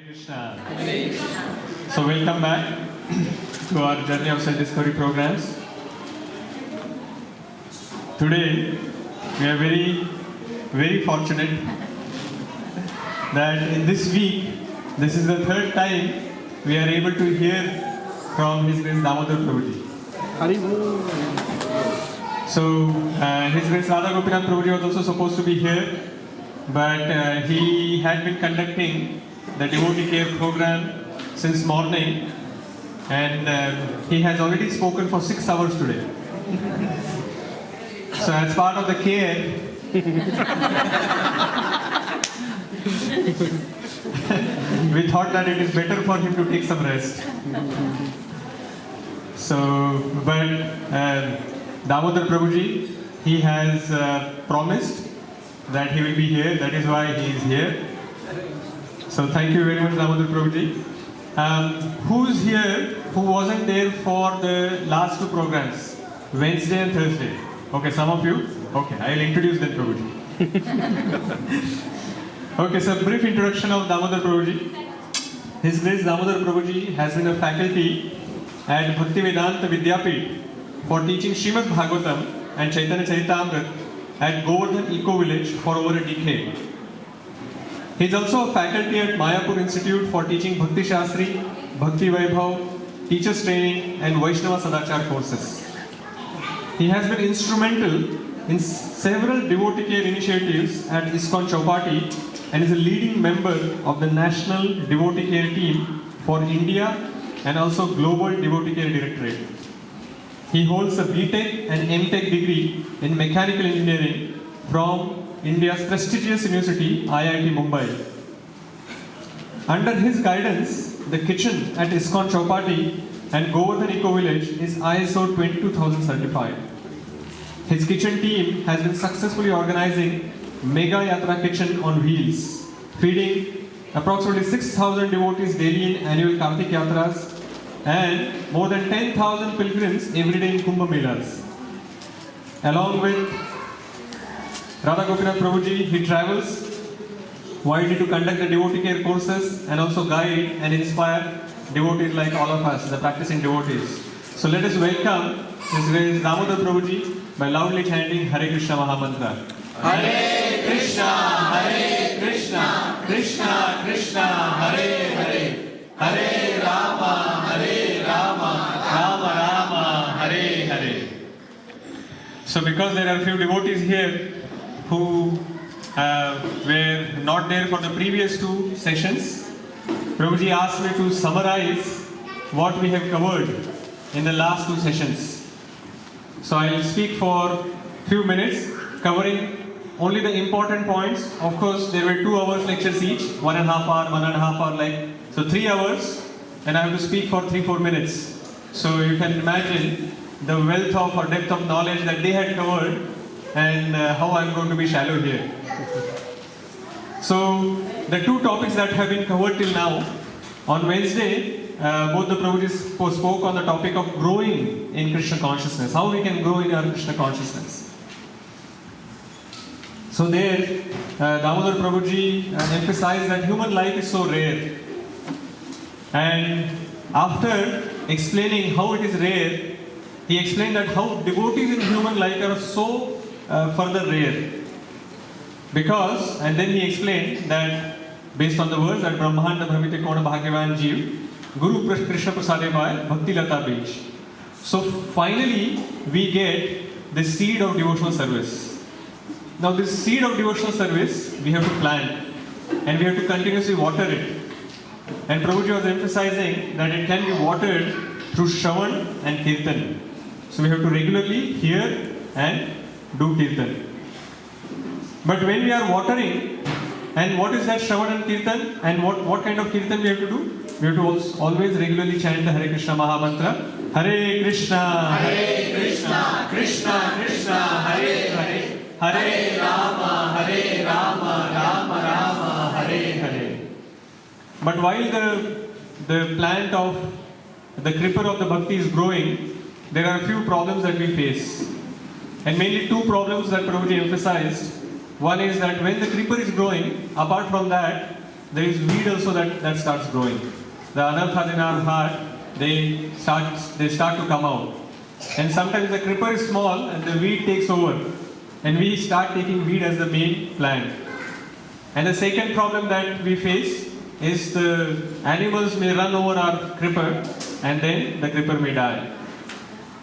Krishna. So welcome back to our journey of self-discovery programs. Today we are very fortunate that in this week, this is the third time we are able to hear from His Grace Damodar Prabhuji. So His Grace Radha Gopinath Prabhuji was also supposed to be here, but he had been conducting the devotee care program since morning, and he has already spoken for 6 hours today. So as part of the care, we thought that it is better for him to take some rest. So, but Damodar Prabhuji, he has promised that he will be here. That is why he is here. So thank you very much, Damodar Prabhuji. Who's here who wasn't there for the last 2 programs, Wednesday and Thursday? Okay, some of you. Okay, I will introduce them, Prabhuji. Okay, so brief introduction of Damodar Prabhuji. His Grace Damodar Prabhuji has been a faculty at Bhaktivedanta Vidyapit for teaching Srimad Bhagavatam and Chaitanya Charitamrita at Govardhan Eco Village for over a decade. He is also a faculty at Mayapur Institute for teaching Bhakti Shastri, Bhakti Vaibhav, Teachers Training and Vaishnava Sadachar courses. He has been instrumental in several devotee care initiatives at ISKCON Chowpatty and is a leading member of the National Devotee Care Team for India and also Global Devotee Care Directorate. He holds a BTech and MTech degree in Mechanical Engineering from India's prestigious university, IIT Mumbai. Under his guidance, the kitchen at ISKCON Chowpatty and Govardhan Eco Village is ISO 22000 certified. His kitchen team has been successfully organizing Mega Yatra Kitchen on wheels, feeding approximately 6,000 devotees daily in annual Kartik Yatras and more than 10,000 pilgrims every day in Kumbh Melas. Along with Radha Gopinath Prabhuji, he travels widely to conduct the devotee care courses and also guide and inspire devotees like all of us, the practicing devotees. So let us welcome His Grace Damodar Prabhuji by loudly chanting Hare Krishna Mahamantra. Hare Krishna, Krishna Krishna, Hare Hare, Hare Rama, Rama Rama, Hare Hare. So because there are a few devotees here who were not there for the previous 2 sessions, Prabhuji asked me to summarize what we have covered in the last 2 sessions. So I will speak for few minutes covering only the important points. Of course, there were 2 hours lectures each, 1.5 hour, 1.5 hour like. So 3 hours, and I have to speak for 3-4 minutes. So you can imagine the wealth of or depth of knowledge that they had covered and how I am going to be shallow here. So the 2 topics that have been covered till now, on Wednesday, both the Prabhujis spoke on the topic of growing in Krishna consciousness, how we can grow in our Krishna consciousness. So there, Damodar Prabhuji emphasized that human life is so rare. And after explaining how it is rare, he explained that how devotees in human life are so further rare. Because, and then he explained that based on the words that Brahmanda Brahmite Kona Bhagyavan Jeev, Guru Krishna Prasade Bhai, Bhakti Lata Beach. So finally, we get the seed of devotional service. Now this seed of devotional service, we have to plant and we have to continuously water it. And Prabhuji was emphasizing that it can be watered through Shravan and Kirtan. So we have to regularly hear and do Kirtan. But when we are watering, and what is that Shravan and Kirtan, and what kind of Kirtan we have to do? We have to always regularly chant the Hare Krishna Mahamantra. Hare Krishna, Krishna Krishna, Hare Hare, Hare Rama, Rama Rama, Hare Hare. But while the plant of the creeper of the bhakti is growing, there are a few problems that we face. And mainly 2 problems that Prabhuji emphasized. One is that when the creeper is growing, apart from that, there is weed also that starts growing. The anarthas in our heart, they start to come out. And sometimes the creeper is small and the weed takes over. And we start taking weed as the main plant. And the second problem that we face is the animals may run over our creeper and then the creeper may die.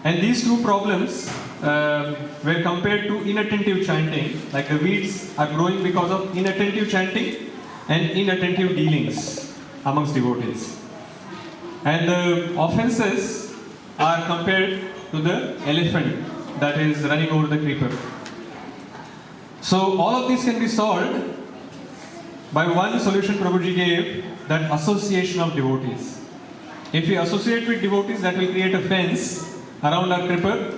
And these two problems were compared to inattentive chanting, like the weeds are growing because of inattentive chanting and inattentive dealings amongst devotees. And the offenses are compared to the elephant that is running over the creeper. So all of these can be solved by one solution Prabhuji gave, that association of devotees. If we associate with devotees, that will create a fence around our creeper.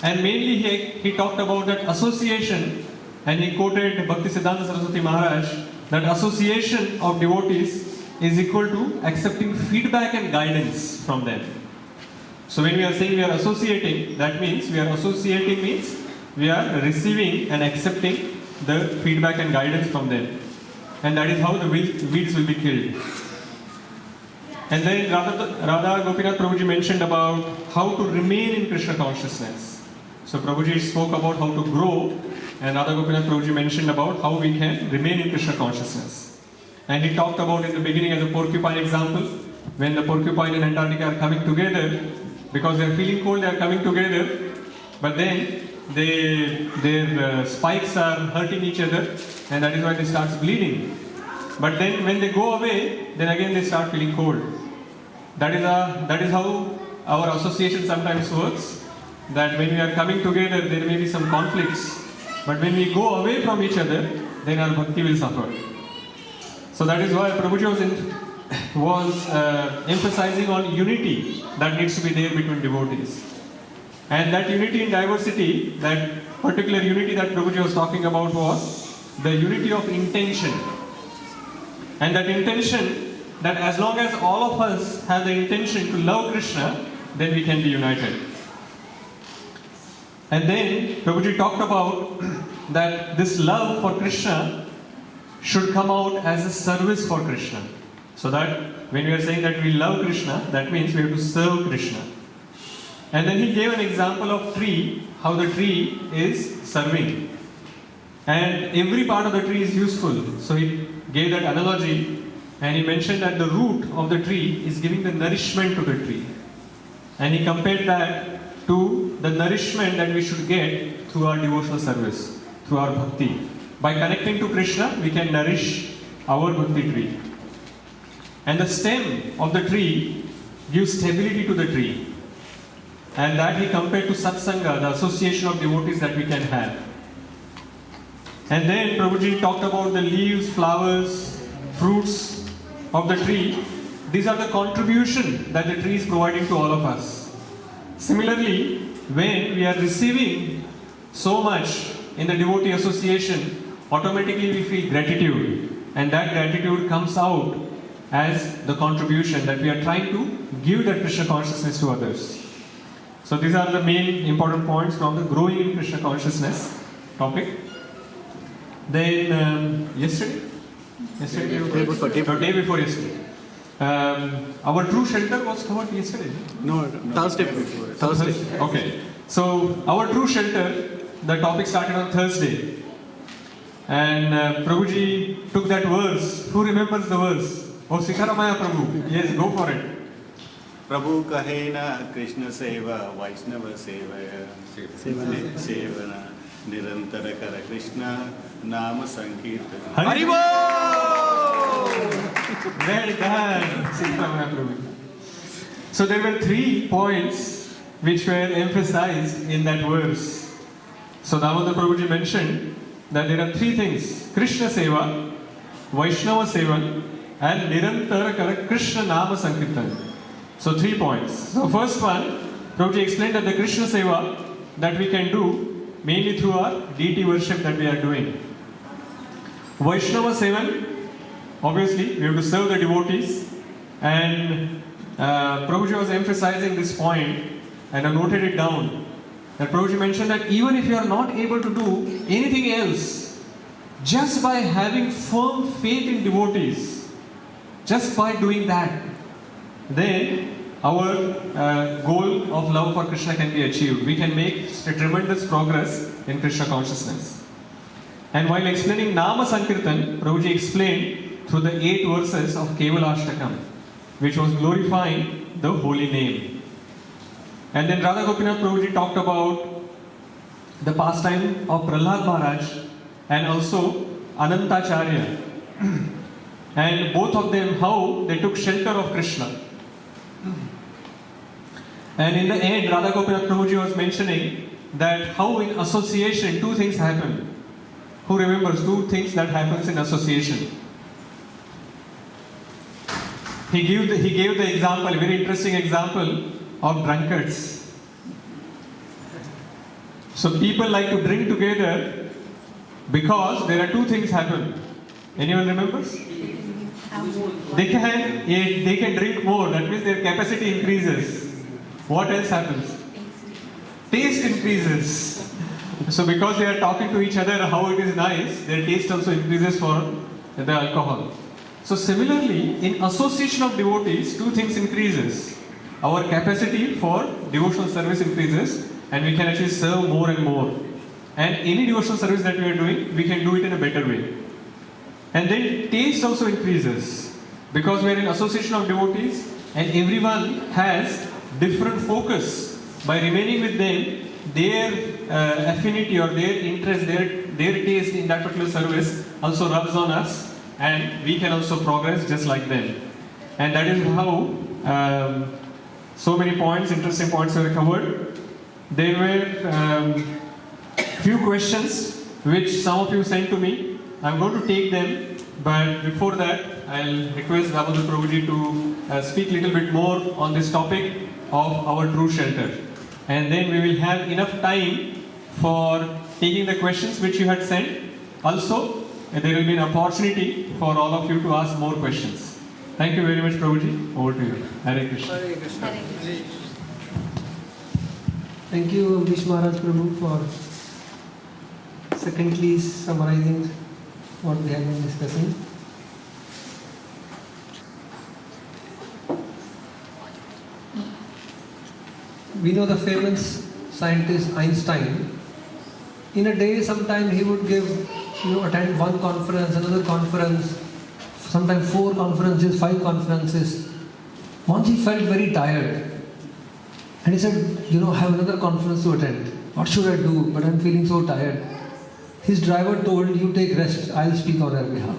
And mainly he talked about that association, and he quoted Bhaktisiddhanta Saraswati Maharaj, that association of devotees is equal to accepting feedback and guidance from them. So when we are saying we are associating, that means we are receiving and accepting the feedback and guidance from them. And that is how the weeds will be killed. And then Radha Gopinath Prabhuji mentioned about how to remain in Krishna consciousness. So Prabhuji spoke about how to grow, and Radha Gopinath Prabhuji mentioned about how we can remain in Krishna consciousness. And he talked about in the beginning as a porcupine example, when the porcupine and Antarctica are coming together, because they are feeling cold, they are coming together, but then their spikes are hurting each other, and that is why they start bleeding. But then when they go away, then again they start feeling cold. That is how our association sometimes works, that when we are coming together, there may be some conflicts, but when we go away from each other, then our bhakti will suffer. So that is why Prabhuji was emphasizing on unity that needs to be there between devotees. And that unity in diversity, that particular unity that Prabhuji was talking about, was the unity of intention. And that intention, that as long as all of us have the intention to love Krishna, then we can be united. And then Prabhuji talked about that this love for Krishna should come out as a service for Krishna. So that when we are saying that we love Krishna, that means we have to serve Krishna. And then he gave an example of tree, how the tree is serving. And every part of the tree is useful. So he gave that analogy, and he mentioned that the root of the tree is giving the nourishment to the tree. And he compared that to the nourishment that we should get through our devotional service, through our bhakti. By connecting to Krishna, we can nourish our bhakti tree. And the stem of the tree gives stability to the tree. And that he compared to satsanga, the association of devotees that we can have. And then Prabhuji talked about the leaves, flowers, fruits of the tree. These are the contribution that the tree is providing to all of us. Similarly, when we are receiving so much in the devotee association, automatically we feel gratitude. And that gratitude comes out as the contribution that we are trying to give that Krishna consciousness to others. So these are the main important points from the growing in Krishna consciousness topic. Then yesterday, day before yesterday, our true shelter was covered yesterday. No, Thursday before. Thursday. Okay. So our true shelter, the topic started on Thursday, and Prabhuji took that verse. Who remembers the verse? Oh, Sikharamaya Prabhu. Yes, go for it. प्रभु कहे न कृष्ण सेवा वैष्णव सेवना निरंतर कर कृष्ण नाम संकीर्तन. Hari Bol! Well done, Sikharamaya Prabhu. So there were 3 points which were emphasized in that verse. So Damodar Prabhuji mentioned that there are 3 things: Krishna Seva, Vaishnava Sevan, and Nirantara Kara Krishna Nama Sankirtan. So 3 points. So first one, Prabhuji explained that the Krishna Seva that we can do mainly through our deity worship that we are doing. Vaishnava Sevan, obviously we have to serve the devotees, and Prabhuji was emphasizing this point, and I noted it down. That Prabhuji mentioned that even if you are not able to do anything else, just by having firm faith in devotees, Just by doing that, then our goal of love for Krishna can be achieved. We can make a tremendous progress in Krishna consciousness. And while explaining Nama Sankirtan, Prabhuji explained through the 8 verses of Kevalashtakam, which was glorifying the holy name. And then Radha Gopinath Prabhuji talked about the pastime of Prahlad Maharaj and also Anantacharya. And both of them, how they took shelter of Krishna. And in the end, Radha Gopinath Prabhuji was mentioning that how in association 2 things happen. Who remembers 2 things that happens in association? He gave the example, a very interesting example of drunkards. So people like to drink together because there are 2 things happen. Anyone remembers? They can drink more. That means their capacity increases. What else happens? Taste increases. So because they are talking to each other how it is nice, their taste also increases for the alcohol. So similarly, in association of devotees, 2 things increases. Our capacity for devotional service increases and we can actually serve more and more. And any devotional service that we are doing, we can do it in a better way. And then taste also increases because we are in association of devotees and everyone has different focus. By remaining with them, their affinity or their interest, their taste in that particular service also rubs on us and we can also progress just like them. And that is how so many points, interesting points were covered. There were few questions which some of you sent to me. I'm going to take them, but before that, I'll request Damodar Prabhuji to speak a little bit more on this topic of our true shelter. And then we will have enough time for taking the questions which you had sent. Also, there will be an opportunity for all of you to ask more questions. Thank you very much, Prabhuji. Over to you. Hare Krishna. Hare Krishna. Hare Krishna. Thank you, Amrish Maharaj Prabhu, for secondly summarizing what we have been discussing. We know the famous scientist Einstein. In a day, sometime he would attend one conference, another conference, sometimes 4 conferences, 5 conferences. Once he felt very tired. And he said, I have another conference to attend. What should I do? But I'm feeling so tired. His driver told, you take rest, I'll speak on your behalf.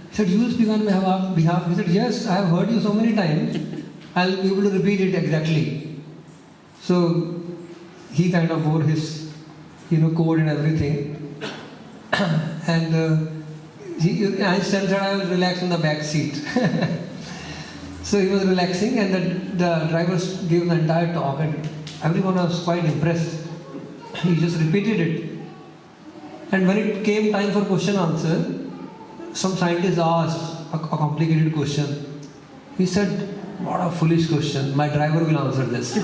He said, you speak on my behalf? He said, yes, I have heard you so many times. I'll be able to repeat it exactly. So he kind of wore his, code and everything. And Einstein said, I will relax in the back seat. So he was relaxing and the driver gave the entire talk and everyone was quite impressed. He just repeated it. And when it came time for question answer, some scientist asked a complicated question. He said, what a foolish question, my driver will answer this.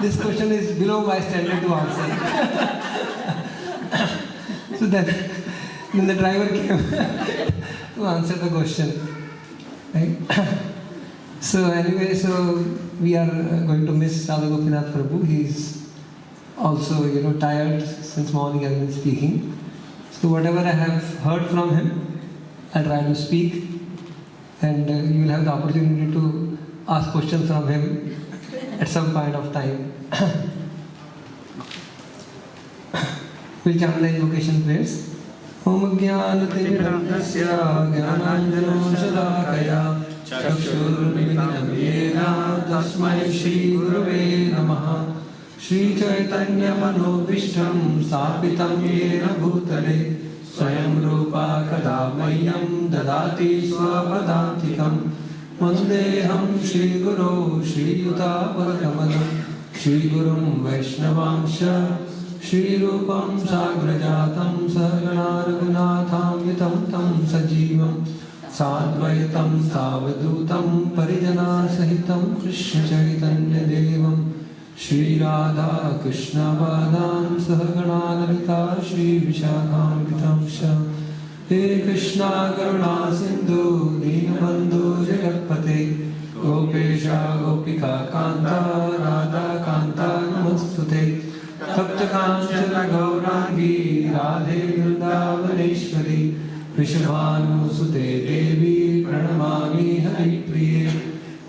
This question is below my standard to answer. So then the driver came to answer the question. Right? So anyway, we are going to miss Radha Gopinath Prabhu. He's also, tired since morning I've been speaking. So whatever I have heard from him, I'll try to speak. And you will have the opportunity to ask questions from him at some point of time. We'll chant the invocation prayers. Om Jnana-Timirandasya Jnananjano Shalakaya Chakshurmilitam Yena Tasmai Shri Gurave Namaha Shri Chaitanya Manobhishtam Sthapitam Yena Bhutale Swayam Rupa Kada Mayam Dadati Swapadantikam Vandeham Shri Guru Shri Yuta Parakamadam Shri Gurum Vaishnavansha Shri Rupam Sagrajatam Sahagana Raghunatham Vitam Tam Sajivam Sadvaitam Savadutam Parijana Sahitam Krishna Chaitanya Devam Shri Radha Krishna Vadam Sahagana Lalita Shri Vishakam Vitamsha हे कृष्णा करुणा सिंधु दीनबंधु जगत्पते गोपेशा गोपिका कांता राधा कांता नमस्तुते तप्त कांचन गौरांगी राधे वृंदावनेश्वरी वृषभानुसुते देवी प्रणमामि हरिप्रिये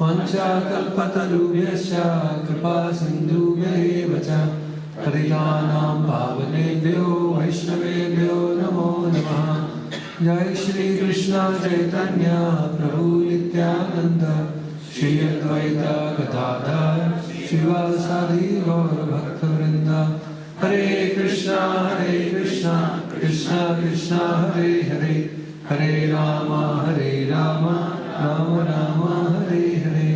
वाञ्छाकल्पतरुभ्यश्च कृपा सिन्धुभ्येव च पतितानां पावनेभ्यो वैष्णवेभ्यो नमो नमः। जय श्री कृष्ण चैतन्य प्रभु नित्यानंद श्री अद्वैत गदाधर शिवासादि गौर भक्तवृंद। हरे Krishna Krishna Krishna Hare Hare Hare Ram Ram Ram Hare Hare.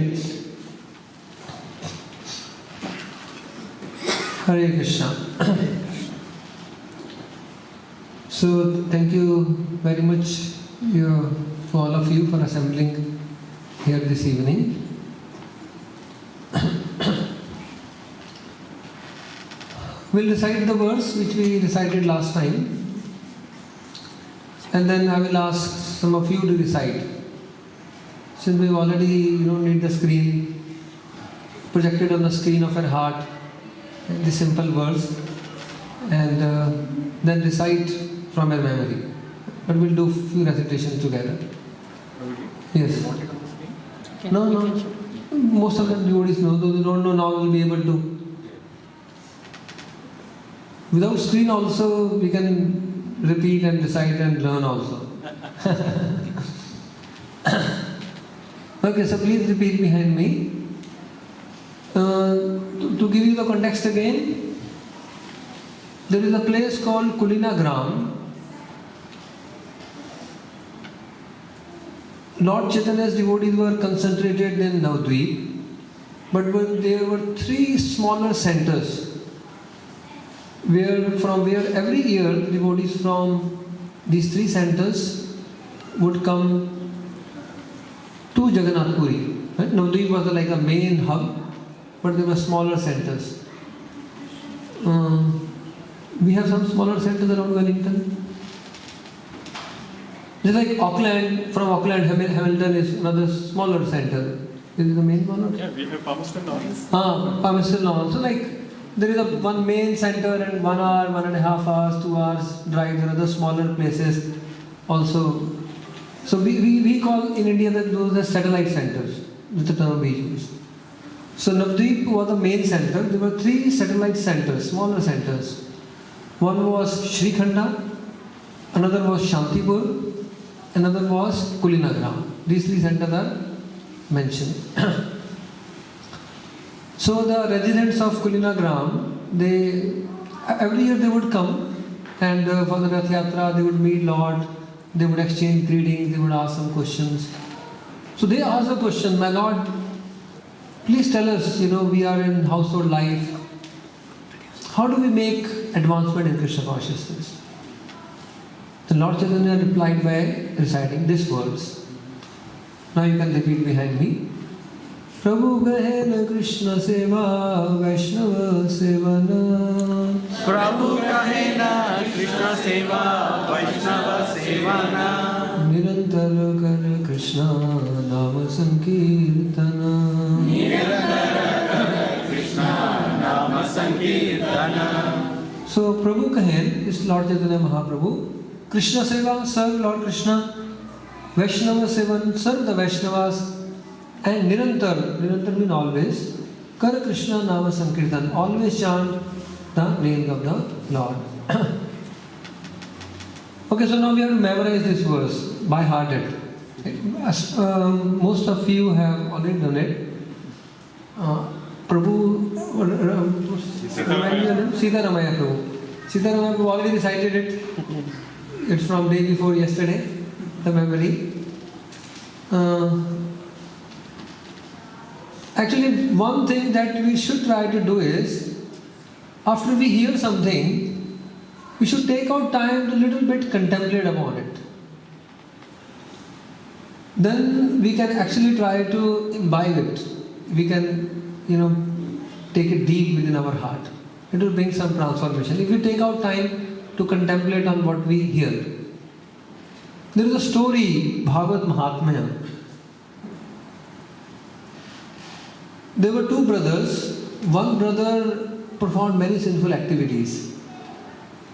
Hare Krishna. So thank you very much for all of you for assembling here this evening. We'll recite the verse which we recited last time, and then I will ask some of you to recite. Since we already need the screen projected on the screen of your heart, the simple verse, and then recite from your memory. But we'll do few recitations together. Yes. No. Most of the devotees know. Those who don't know now will be able to. Without screen also we can repeat and recite and learn also. Okay, so please repeat behind me. To give you the context again, there is a place called Kulinagram. Lord Chaitanya's devotees were concentrated in Navadvip, but there were 3 smaller centers from where every year devotees from these 3 centers would come to Jagannath Puri. Right? Navadvip was like a main hub, but there were smaller centers. We have some smaller centers around Wellington. Just like Auckland, from Auckland, Hamilton is another smaller center. Is it the main one? Yeah, we have Palmerston North. Palmerston North. So like there is one main center and 1 hour, 1.5 hours, 2 hours drive. There are other smaller places also. So we call in India that those are satellite centers, with the term we use. So Navadvip was the main center. There were 3 satellite centers, smaller centers. One was Shrikhanda, another was Shantipur, another was Kulinagram. These 3 centers are mentioned. So the residents of Kulinagram, every year they would come, and for the Rath Yatra they would meet Lord, they would exchange greetings, they would ask some questions. So they asked the question, my Lord, please tell us, we are in household life. How do we make advancement in Krishna consciousness? The Lord Chaitanya replied by reciting this verse. Now you can repeat behind me. Prabhu kahena Krishna seva Vaishnava sevana. Prabhu kahena Krishna seva Vaishnava sevana. Nirantar kar Krishna nama sankirtana. So Prabhu Kahen is Lord Chaitanya Mahaprabhu. Krishna Seva, serve Lord Krishna. Vaishnava Sevan, serve the Vaishnavas. And Nirantar means always. Kar Krishna Nama Sankirtan, always chant the name of the Lord. Okay, so now we have to memorize this verse by hearted. Most of you have already done it. Prabhu, Sitaramaya Prabhu. Sitaramaya Prabhu already recited it. It's from day before yesterday, the memory. Actually, one thing that we should try to do is, after we hear something, we should take out time to little bit contemplate upon it. Then we can actually try to imbibe it. We can, take it deep within our heart. It will bring some transformation. If we take out time to contemplate on what we hear. There is a story, Bhagavad Mahatmya. There were two brothers. One brother performed many sinful activities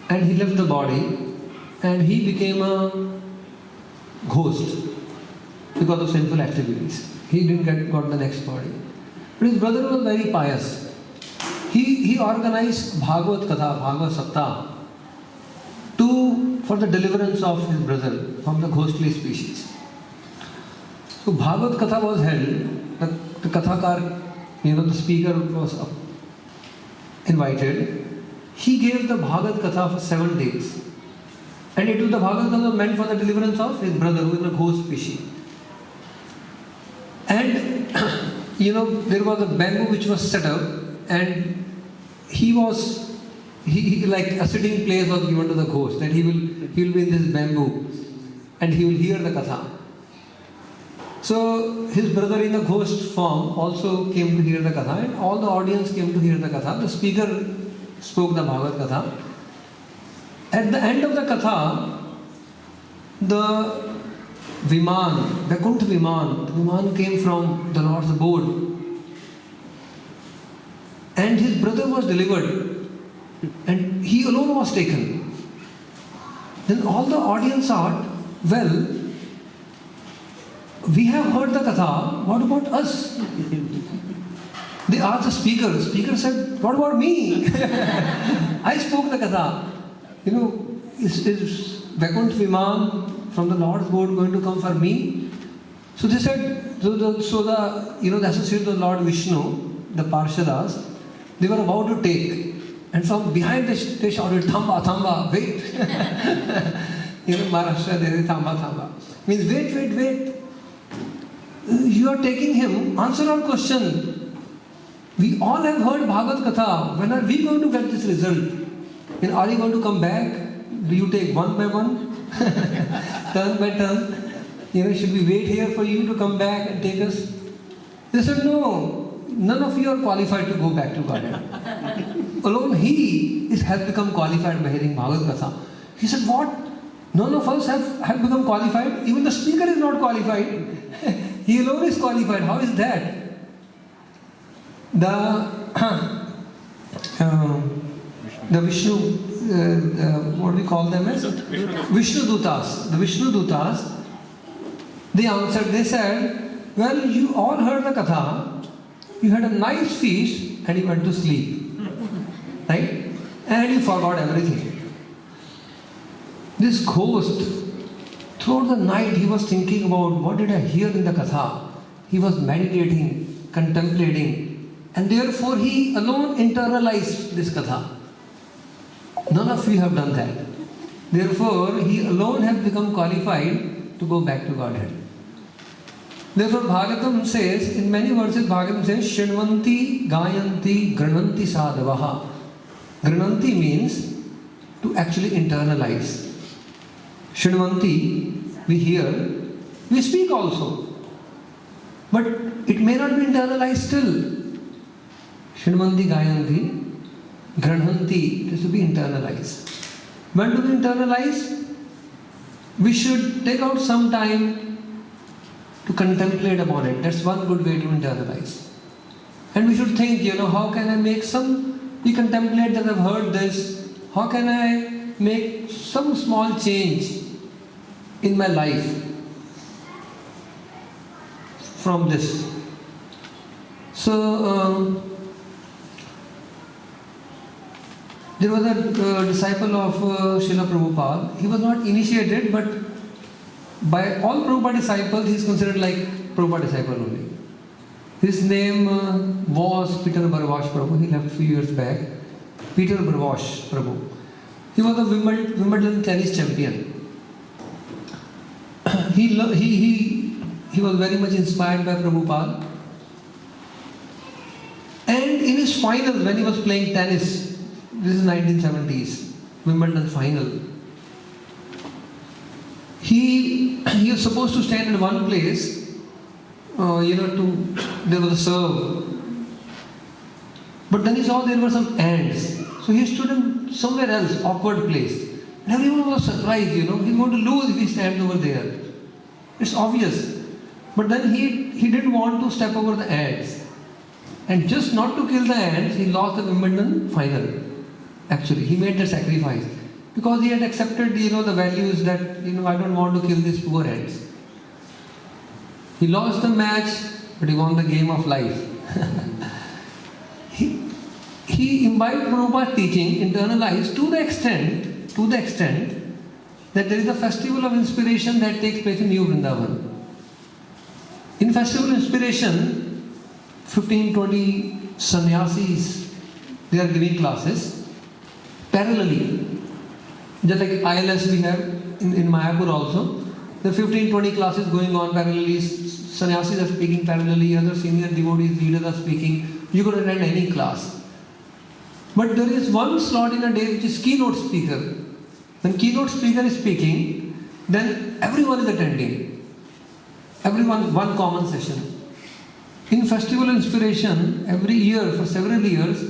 and he left the body and he became a ghost because of sinful activities. He didn't got the next body. But his brother was very pious. He organized Bhagavad Katha, Bhagavad Saptah for the deliverance of his brother from the ghostly species. So Bhagavad Katha was held. The Kathakar, the speaker was invited. He gave the Bhagavad Katha for 7 days. And it was the Bhagavad Katha meant for the deliverance of his brother who is a ghost species. And there was a bamboo which was set up and he like a sitting place was given to the ghost, that he will be in this bamboo and he will hear the Katha. So his brother in a ghost form also came to hear the Katha and all the audience came to hear the Katha. The speaker spoke the Bhagavad Katha. At the end of the Katha, the Viman, the Viman came from the Lord's abode. And his brother was delivered. And he alone was taken. Then all the audience thought, well, we have heard the Katha, what about us? They asked the speaker. The speaker said, what about me? I spoke the Katha. Is Vaikuntha Viman from the Lord's board going to come for me? So they said, the associate of the Lord Vishnu, the Parshadas, they were about to take. And from behind they shouted, Thamba, Thamba, wait. Maharashtra, they say Thamba, Thamba. Means wait. You are taking him, answer our question. We all have heard Bhagavad Katha. When are we going to get this result? Are you going to come back? Do you take one by one? Turn by turn? Should we wait here for you to come back and take us? They said, no, none of you are qualified to go back to Godhead. Alone he has become qualified by hearing Bhagavad Katha. He said, what? None of us have become qualified? Even the speaker is not qualified. He alone is qualified. How is that? The Vishnu, what do we call them as? Vishnu Dutas. The Vishnu Dutas, they answered, they said, well, you all heard the Katha, you had a nice feast and you went to sleep. Right? And you forgot everything. This ghost, throughout the night he was thinking about what did I hear in the Katha. He was meditating, contemplating, and therefore he alone internalized this Katha. None of you have done that. Therefore, he alone has become qualified to go back to Godhead. Therefore, Bhagavatam says, in many verses, Bhagavatam says, Shinvanti, Gayanti, Grananti Sadhavaha. Grananti means to actually internalize. Shinvanti, we hear, we speak also. But it may not be internalized still. Shinvanti, Gayanti, Grananti, it is to be internalized. When do we internalize? We should take out some time to contemplate upon it. That's one good way to internalize. And we should think, how can I make we contemplate that I've heard this, how can I make some small change in my life from this? So, there was a disciple of Srila Prabhupada. He was not initiated, but by all Prabhupada disciples, he is considered like Prabhupada disciple only. His name was Peter Barwash Prabhu. He left a few years back. Peter Barwash Prabhu. He was a Wimbledon tennis champion. He was very much inspired by Prabhupada. And in his final, when he was playing tennis, this is 1970s, Wimbledon final. He was supposed to stand in one place, there was a serve. But then he saw there were some ants. So he stood in somewhere else, awkward place. And everyone was surprised, he's going to lose if he stands over there. It's obvious. But then he didn't want to step over the ants. And just not to kill the ants, he lost the Wimbledon final. Actually, he made the sacrifice. Because he had accepted, the values that, I don't want to kill these poor ants. He lost the match, but he won the game of life. He imbibed Prabhupada's teaching, internalized to the extent that there is a festival of inspiration that takes place in New Vrindavan. In festival of inspiration, 15-20 sannyasis, they are giving classes parallelly. Just like ILS we have in Mayapur also, the 15-20 classes going on parallelly, sannyasis are speaking parallelly, other senior devotees, leaders are speaking. You could attend any class. But there is one slot in a day which is keynote speaker. When keynote speaker is speaking, then everyone is attending. Everyone, one common session. In Festival of Inspiration, every year, for several years,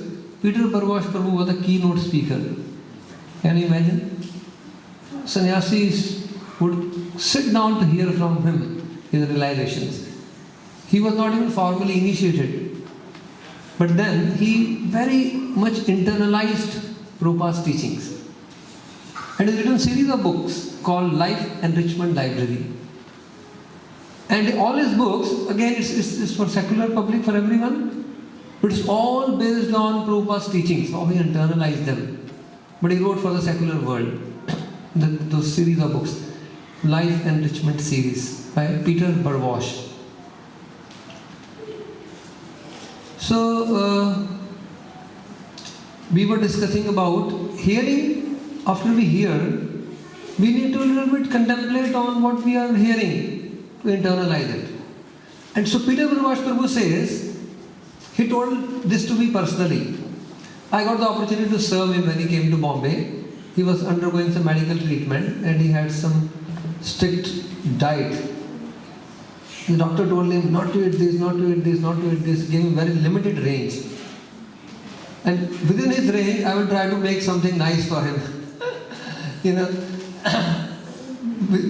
Peter Barwash Prabhu was the keynote speaker. Can you imagine? Sannyasis would sit down to hear from him his realizations. He was not even formally initiated. But then he very much internalized Prabhupada's teachings. And he written a series of books called Life Enrichment Library. And all his books, again, it's for secular public, for everyone, but it's all based on Prabhupada's teachings, how he internalized them. But he wrote for the secular world, those series of books. Life Enrichment Series by Peter Barwash. So, we were discussing about hearing. After we hear, we need to a little bit contemplate on what we are hearing to internalize it. And so Peter Barwash Prabhu says, he told this to me personally. I got the opportunity to serve him when he came to Bombay. He was undergoing some medical treatment and he had some strict diet. The doctor told him not to eat this, not to eat this, not to eat this, gave him very limited range. And within his range, I would try to make something nice for him.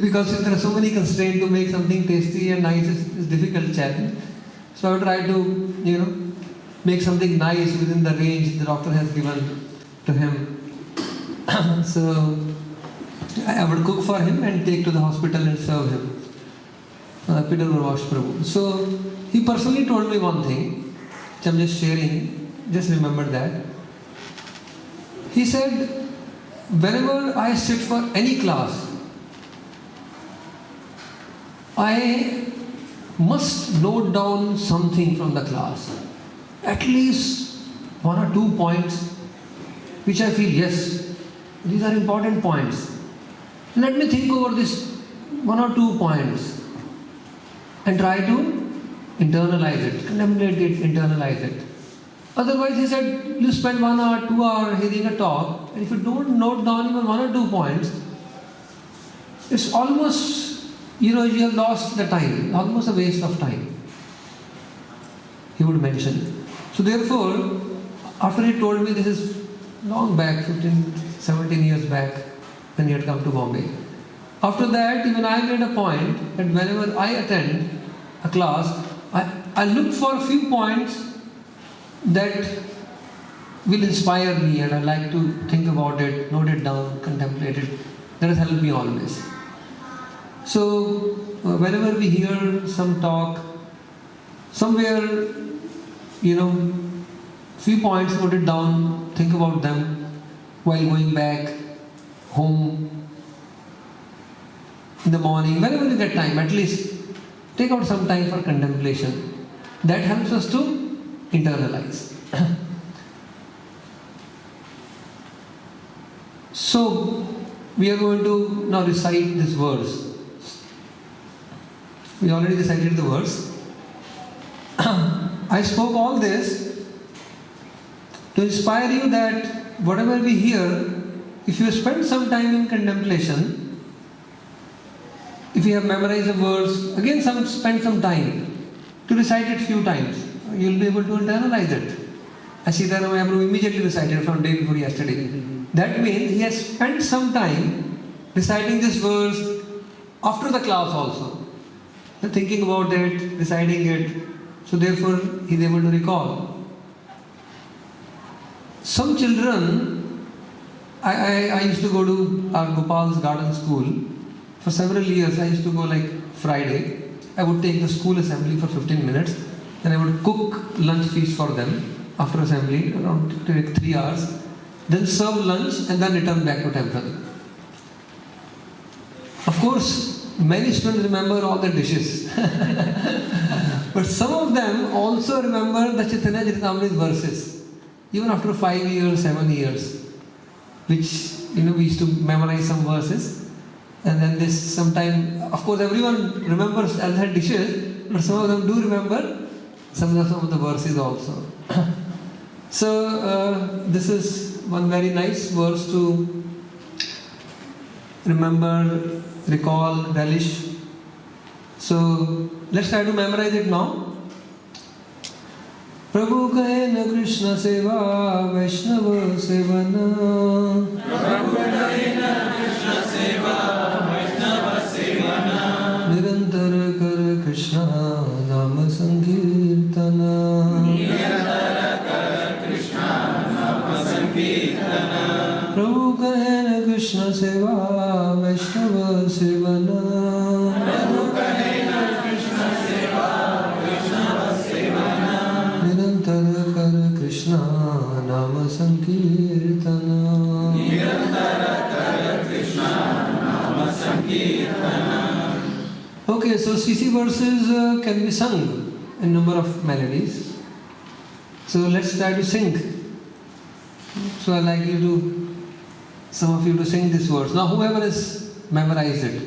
Because there are so many constraints, to make something tasty and nice is difficult challenge. So I would try to, make something nice within the range the doctor has given to him. So I would cook for him and take to the hospital and serve him. Peter Barwash Prabhu. So he personally told me one thing, which I'm just sharing, just remember that. He said, whenever I sit for any class, I must note down something from the class. At least 1 or 2 points, which I feel, yes, these are important points. Let me think over this 1 or 2 points and try to internalize it, contemplate it, internalize it. Otherwise, he said, you spend 1 hour, 2 hours hearing a talk, and if you don't note down even 1 or 2 points, it's almost, you have lost the time, almost a waste of time. He would mention. So therefore, after he told me, this is long back, 15, 17 years back, when he had come to Bombay. After that, even I made a point that whenever I attend a class, I look for a few points that will inspire me, and I like to think about it, note it down, contemplate it. That has helped me always. So, whenever we hear some talk, somewhere, few points noted down, think about them while going back home in the morning, whenever you get time, at least take out some time for contemplation. That helps us to internalize. So, we are going to now recite this verse. We already recited the verse. I spoke all this to inspire you that whatever we hear, if you spend some time in contemplation, if you have memorized a verse, again spend some time to recite it few times. You'll be able to internalize it. As Sitaramaya Prabhu immediately recited from day before yesterday. That means he has spent some time reciting this verse after the class also. Thinking about it, reciting it. So therefore he is able to recall. Some children, I used to go to our Gopal's garden school. For several years I used to go like Friday. I would take the school assembly for 15 minutes. Then I would cook lunch feast for them after assembly, around 3 hours. Then serve lunch and then return back to temple. Of course, many students remember all the dishes. But some of them also remember the Chaitanya Charitamrita verses. Even after 5 years, 7 years. Which, we used to memorize some verses. And then this sometime, of course everyone remembers other dishes, but some of them do remember some of the verses also. So this is one very nice verse to remember, recall, relish. So let's try to memorize it now. Prabhu kahe na Krishna seva, Vaishnava sevana. Prabhu kahe na Krishna seva, Vaishnava sevana. Nirantara kar Krishna nama sankirtana. Nirantara kar Krishna nama sankirtana. Prabhu kahe na Krishna seva, Vaishnava sevana. Prabhu kahe na Krishna seva, Vaishnava sevana. Nirantara kar Krishna nama sankirtana. Nirantara kar Krishna nama sankirtana. Okay, so CC verses can be sung in number of melodies. So let's try to sing. So I'd like some of you to sing this verse. Now whoever has memorized it,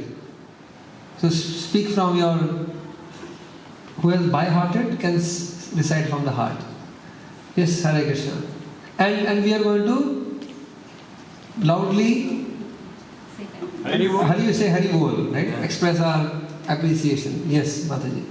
so speak from your, who has by-hearted can recite from the heart. Yes, Hare Krishna. And we are going to loudly, how do you say Hari Bol, right? Express our appreciation. Yes, Mataji.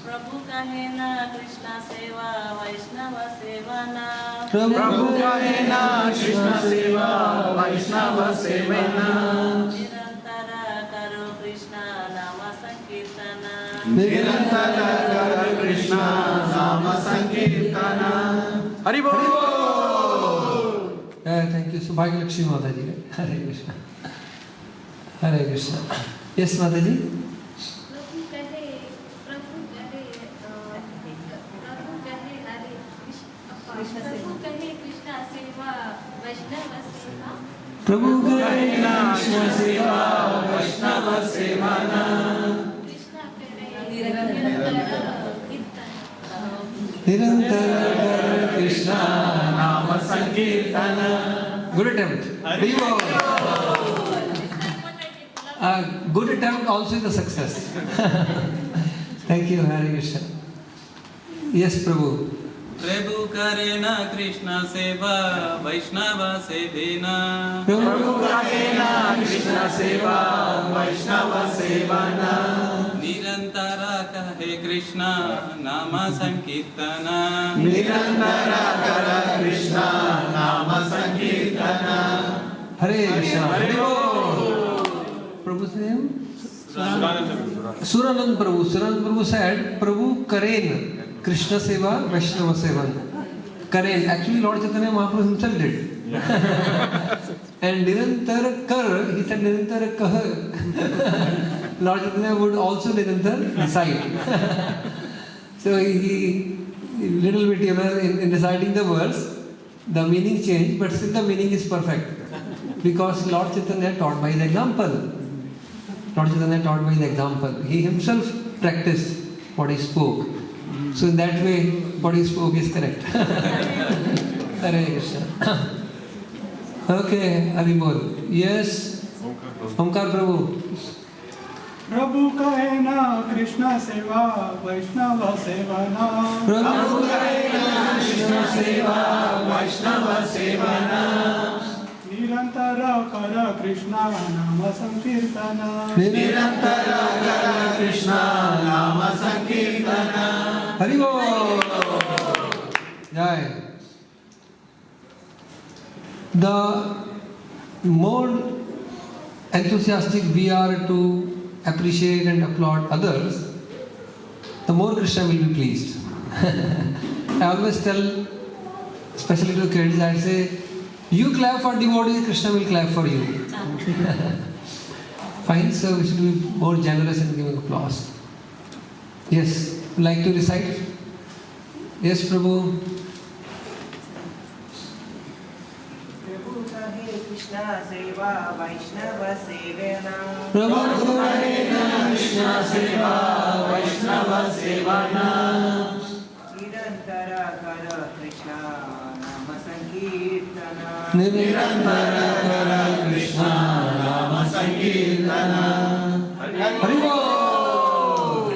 Prabhu kahe na Krishna seva, Vaishnava sevana. Prabhu kahe na Krishna seva, Vaishnava sevana. Nirantara karo Krishna nama sankirtana. Nirantara karo Krishna nama sankirtana. Hari Bol! Thank you. Subhagya Lakshmi Mataji. Hare Krishna. Hare Krishna. Yes, Mataji. Prabhu kahe na Krishna seva, Vaishnava sevana. Nirantara kar Krishna nama sankirtana. Good attempt. Good attempt also is a success. Thank you, Hare Krishna. Yes, Prabhu. Prabhu kahe na Krishna seva, Vaishnava sevena. Prabhu kahe na Krishna seva, Vaishnava sevana. Nirantara kahe Krishna nama sankirtana. Nirantara kara Krishna nama sankirtana. Hare Krishna. Hare Bol. Prabhu's name? Suranand Prabhu. Suranand Prabhu said, Prabhu Karen. Krishna Seva, Vaishnava Sevan. Karen. Actually, Lord Chaitanya Mahaprabhu himself did. And Nirantar Kar, he said Nirantar Kah. Lord Chaitanya would also Nirantar recite. So he little bit, in reciting the verse, the meaning changed, but still the meaning is perfect. Because Lord Chaitanya taught by the example. Lord Chaitanya taught by the example. He himself practiced what he spoke. So in that way, what he spoke is correct. Hare Krishna. Okay, Hari Bol. Yes, Omkar Prabhu. Prabhu kahe na Krishna seva, Vaishnava sevana. Prabhu kahe na Krishna seva, Vaishnava sevana. Nirantara kara Krishna nama sankirtana. Nirantara kara Krishna nama sankirtana. Hari Bol. Jai. the more enthusiastic we are to appreciate and applaud others, the more Krishna will be pleased. I always tell, especially to kids, I say, you clap for devotees, Krishna will clap for you. Fine, so we should be more generous in giving applause. Yes, like to recite? Yes, Prabhu. प्रभु कहे कृष्णा सेवा वैष्णव सेवना Prabhu Krishna seva Vaishnava sevana निरंतर कर कृष्णा नाम Sankirtana Nirantara kara Krishna Nama Sankirtana Haribol!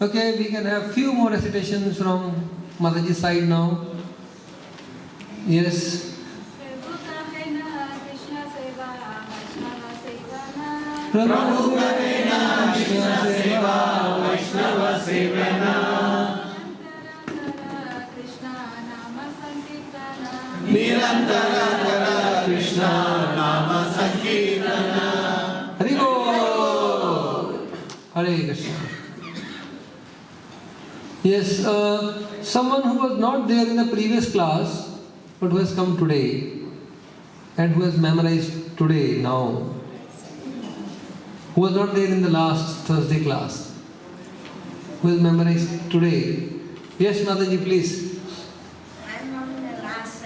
Okay, we can have few more recitations from Mataji's side now. Yes. प्रभु कहे न कृष्ण सेवा वैष्णव सेवना Prabhu Kahena Krishna seva Vaishnava sevana Krishna नाम संकीर्तन Nirantara kara Krishna Nama Sankirtana Haribol! Hare Krishna. Yes, someone who was not there in the previous class but who has come today and who has memorized today now, who was not there in the last Thursday class, who has memorized today. Yes, Mataji, please. I'm not in the last.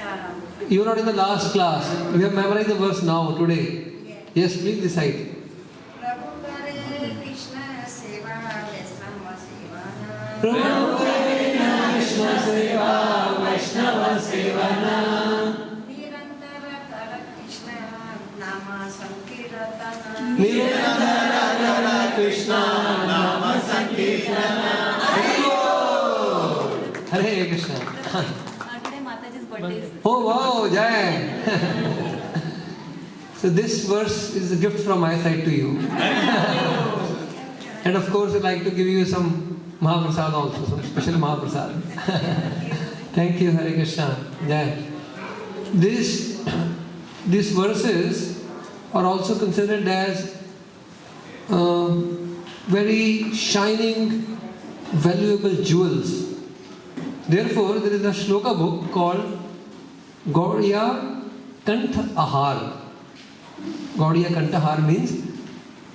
You are not in the last class. We have memorized the verse now, today. Yes, please decide. प्रभु करे कृष्ण सेवा वैष्णव सेवना Prabhu Krishna seva Vaishnava sevana निरंतर कर कृष्ण नाम संकीर्तन Nirantara kara Krishna Nama Sankirtana Hare Krishna. Today Mataji's birthday is. Oh wow, Jai! So this verse is a gift from my side to you. And of course I'd like to give you some Mahaprasad also, some special Mahaprasad. Thank you, Hare Krishna. Jai. These verses are also considered as very shining, valuable jewels. Therefore, there is a shloka book called Gaudiya Kantha Ahar. Gaudiya Kantha Ahar means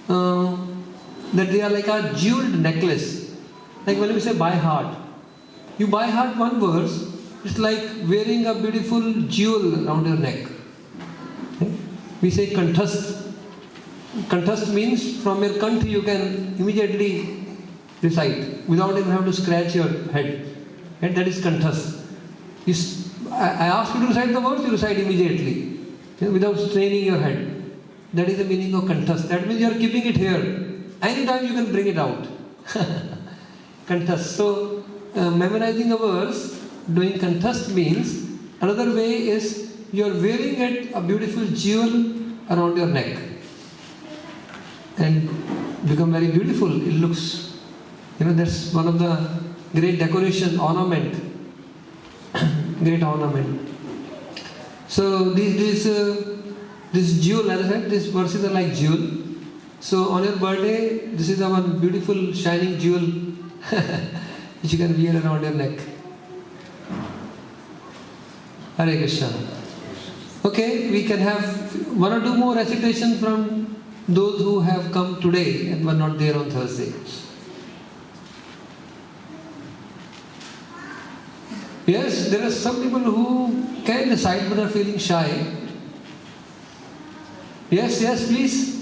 that they are like a jeweled necklace. Like when we say by heart, you by heart one verse, it's like wearing a beautiful jewel around your neck. We say kanthast. Kanthast means from your kanth you can immediately recite without even having to scratch your head. And that is kanthast. I ask you to recite the words, you recite immediately without straining your head. That is the meaning of kanthast. That means you are keeping it here. Anytime you can bring it out. Kanthast. So, memorizing a verse, doing kanthast means, another way is you are wearing a beautiful jewel around your neck. And become very beautiful. It looks, that's one of the great decoration, ornament. Great ornament. So, this jewel, as I said, these verses are like jewel. So on your birthday, this is our beautiful shining jewel which you can wear around your neck. Hare Krishna. Okay, we can have one or two more recitations from those who have come today and were not there on Thursday. Yes, there are some people who can recite but are feeling shy. Yes, please.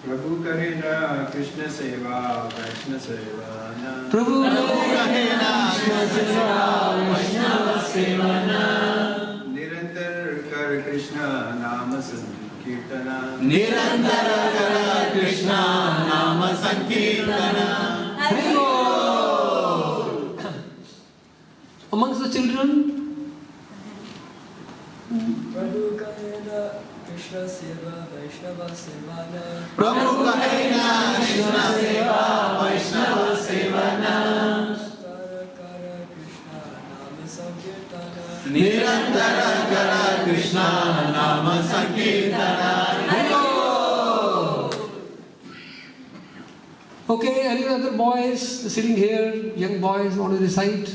प्रभु कहेना कृष्ण सेवा वैष्णव सेवा Prabhu Kahena Krishna seva Vaishnava sevana निरंतर कर कृष्ण नाम Sankirtana Nirantara kara Krishna Nama Sankirtana amongst the children, प्रभु कहेना कृष्ण सेवा वैष्णव सेवाना Prabhu Kahena Krishna seva Vaishnava sevana कर कृष्ण नाम संकीर्तन Nirantara Krishna Nama Sankirtana. Okay, any other boys sitting here, young boys, want to recite?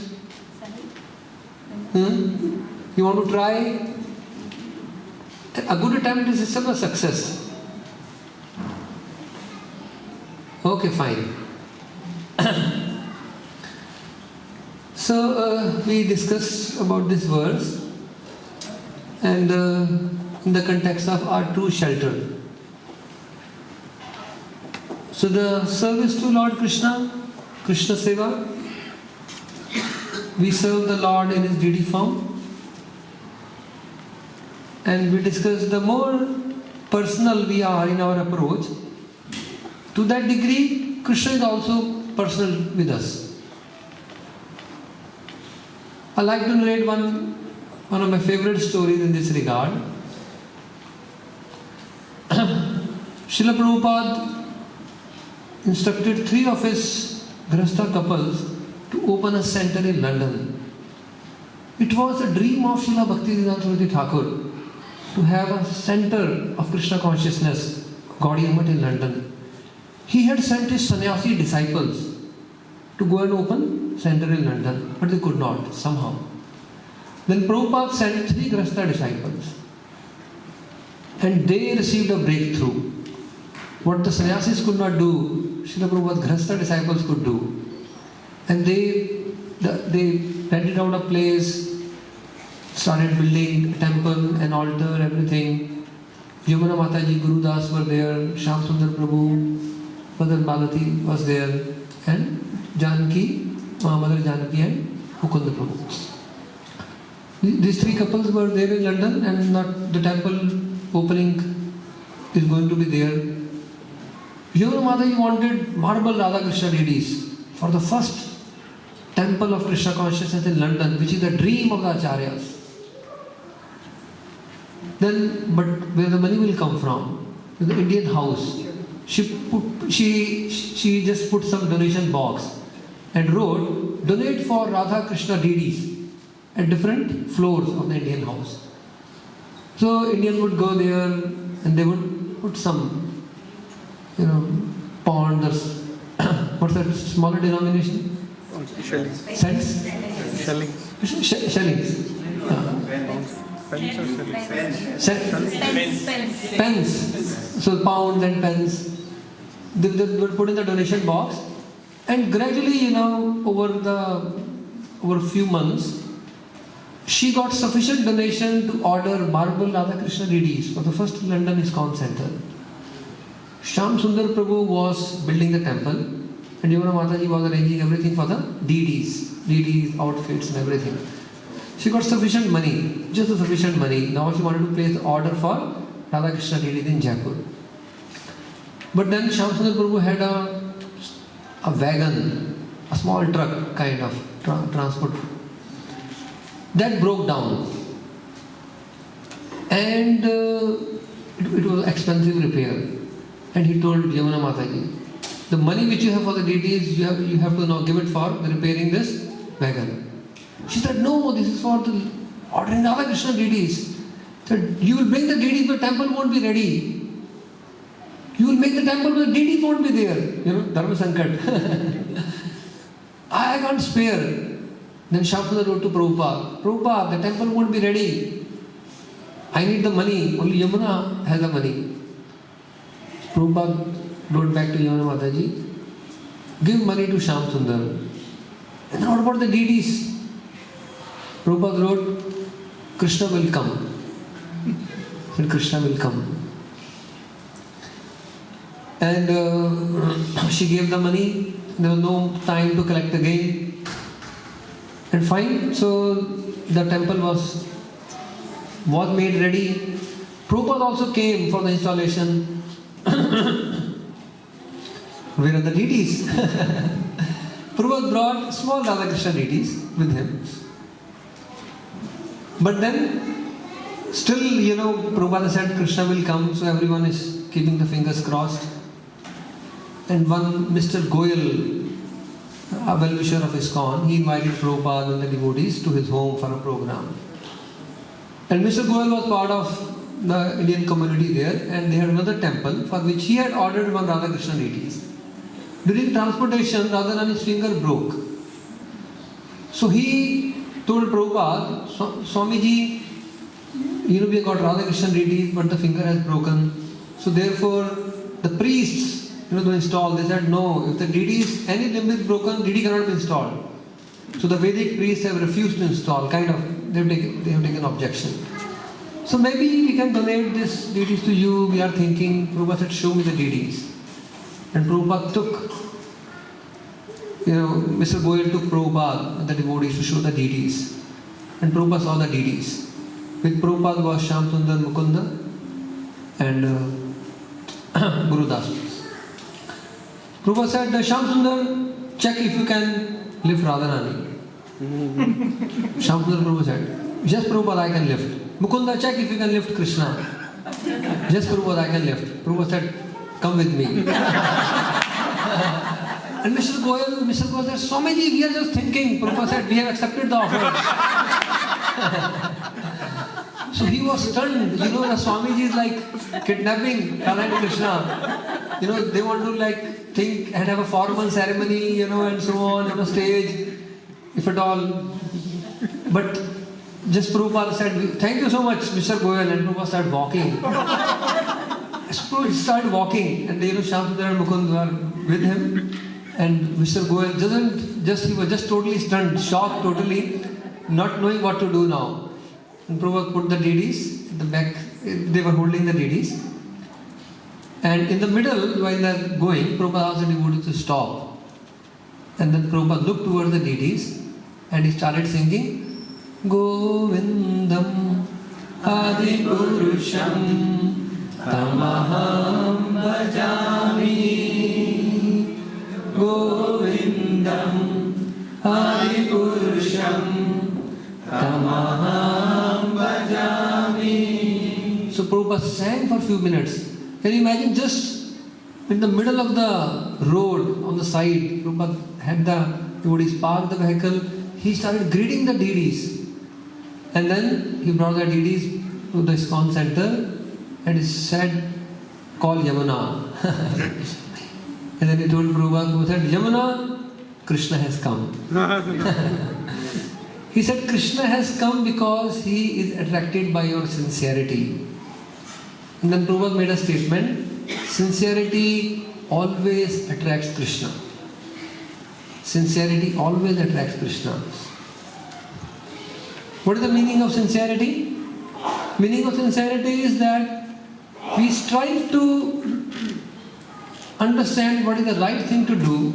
You want to try? A good attempt is itself a success. Okay, fine. So we discussed about this verse and in the context of our true shelter. So the service to Lord Krishna, Krishna Seva, we serve the Lord in His deity form, and we discuss the more personal we are in our approach, to that degree Krishna is also personal with us. I like to narrate one of my favorite stories in this regard. Srila Prabhupada instructed 3 of his Grihastha couples to open a center in London. It was a dream of Srila Bhaktivedanta Saraswati Thakur to have a center of Krishna consciousness, Gaudiya Math in London. He had sent his sannyasi disciples to go and open center in London, but they could not somehow. Then Prabhupada sent 3 Grihastha disciples, and they received a breakthrough. What the sannyasis could not do, Srila Prabhupada's Grihastha disciples could do. And they rented out a place, started building a temple, an altar, everything. Yamuna Mataji, Guru Das were there, Shyam Sundar Prabhu, Mother Balati was there, and Janaki, Mother Janaki and Mukunda Prabhu. These 3 couples were there in London, and the temple opening is going to be there. Yamuna Mataji wanted marble Radha Krishna deities for the first temple of Krishna consciousness in London, which is the dream of the Acharyas. Then, but where the money will come from? The Indian house. She just put some donation box and wrote, donate for Radha Krishna deities at different floors of the Indian house. So Indian would go there and they would put some, pond or what's that smaller denomination? Shillings. Cents? Shillings. Shillings. Pence. So pounds and pence. They would put in the donation box, and gradually, over a few months, she got sufficient donation to order marble Radha Krishna deities for the first London ISKCON center. Shyam Sundar Prabhu was building the temple, and Yamuna Mataji was arranging everything for the deities, outfits and everything. She got sufficient money, just sufficient money. Now she wanted to place the order for Radha Krishna deities in Jaipur. But then Shyam Sundar Prabhu had a wagon, a small truck kind of transport. That broke down. And it was expensive repair. And he told Yamuna Mataji, the money which you have for the deities, you have to now give it for repairing this wagon. She said, no, this is for the ordering Radha Krishna deities. She said, you will bring the deities, but the temple won't be ready. You will make the temple, but the deities won't be there. Dharma Sankat. I can't spare. Then Shyam Sundar wrote to Prabhupada, Prabhupada, the temple won't be ready. I need the money. Only Yamuna has the money. Prabhupada wrote back to Yamuna Mataji, give money to Shyam Sundar. And what about the deities? Prabhupada wrote, Krishna will come. He said, Krishna will come. And she gave the money. There was no time to collect again. And fine, so the temple was made ready. Prabhupada also came for the installation. Where are the deities? Prabhupada brought small Radha Krishna deities with him. But then, still, Prabhupada said Krishna will come, so everyone is keeping the fingers crossed. And one Mr. Goyal, a well-wisher of ISKCON, he invited Prabhupada and the devotees to his home for a program. And Mr. Goel was part of the Indian community there, and they had another temple for which he had ordered one Radha Krishna deities. During transportation, Radharani's finger broke. So he told Prabhupada, Swamiji, we have got Radha Krishna deities, but the finger has broken. So therefore, the priests, to install, they said, no, if the deities, any limb is broken, deity cannot be installed. So the Vedic priests have refused to install, they have taken objection. So maybe we can donate these deities to you. We are thinking, Prabhupada said, show me the deities. And Prabhupada took, Mr. Goel took Prabhupada and the devotees to show the deities. And Prabhupada saw the deities. With Prabhupada was Shamsundar Mukunda and Guru Das. Prabhupada said, Shamsundar, check if you can lift Radharani. Shamsundar Prabhupada said, yes Prabhupada, I can lift. Mukunda, check if you can lift Krishna. Yes Prabhupada, I can lift. Prabhupada said, come with me. And Mr. Goel said, Swamiji, we are just thinking. Prabhupada said, we have accepted the offer. So he was stunned. The Swamiji is like kidnapping Radha Krishna. They want to think and have a formal ceremony, and so on a stage, if at all. But just Prabhupada said, thank you so much, Mr. Goel, and Prabhupada started walking. He started walking, and Shamsundar and Mukund were with him. And Mr. Goel he was just totally stunned, shocked totally, not knowing what to do now. And Prabhupada put the deities in the back, they were holding the deities. And in the middle, while they are going, Prabhupada asked the devotees to stop. And then Prabhupada looked towards the deities and he started singing, Govindam Adi Purusham Tamaham Bhajami. Govindam Adi Purusham Tamaham Bhajami. So Prabhupada sang for a few minutes. Can you imagine, just in the middle of the road, on the side, Prabhupada had the devotees park the vehicle, he started greeting the deities. And then he brought the deities to the ISKCON center and he said, call Yamuna. And then he told Prabhupada, who said, Yamuna, Krishna has come. He said, Krishna has come because he is attracted by your sincerity. And then Prabhupada made a statement, sincerity always attracts Krishna. Sincerity always attracts Krishna. What is the meaning of sincerity? Meaning of sincerity is that we strive to understand what is the right thing to do.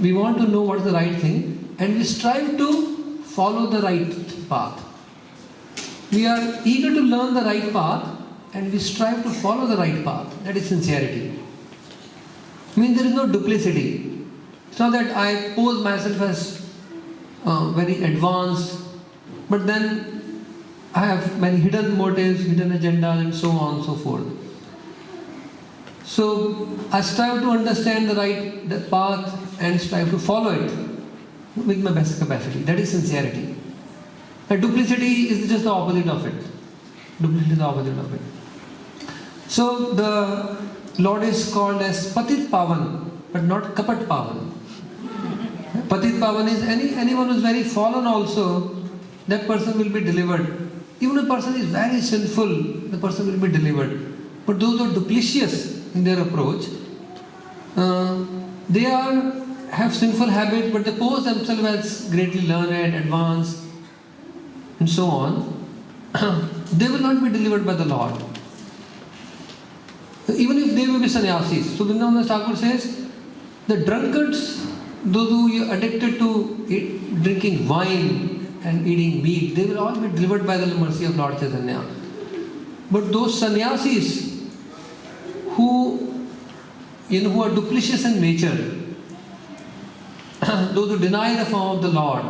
We want to know what is the right thing and we strive to follow the right path. We are eager to learn the right path and we strive to follow the right path. That is sincerity. Means there is no duplicity. It's not that I pose myself as very advanced, but then I have many hidden motives, hidden agendas and so on and so forth. So I strive to understand the right path and strive to follow it with my best capacity. That is sincerity. And duplicity is just the opposite of it. Duplicity is the opposite of it. So the Lord is called as Patit Pavan, but not Kapat Pavan. Patit Pavan is anyone who is very fallen also, that person will be delivered. Even a person is very sinful, the person will be delivered. But those who are duplicitous in their approach, they have sinful habit, but they pose themselves as greatly learned, advanced, and so on. They will not be delivered by the Lord. Even if they will be sannyasis. So Vrindavan Thakur says, the drunkards, those who are addicted to drinking wine and eating meat, they will all be delivered by the mercy of Lord Chaitanya. But those sannyasis who are duplicitous in nature, those who deny the form of the Lord,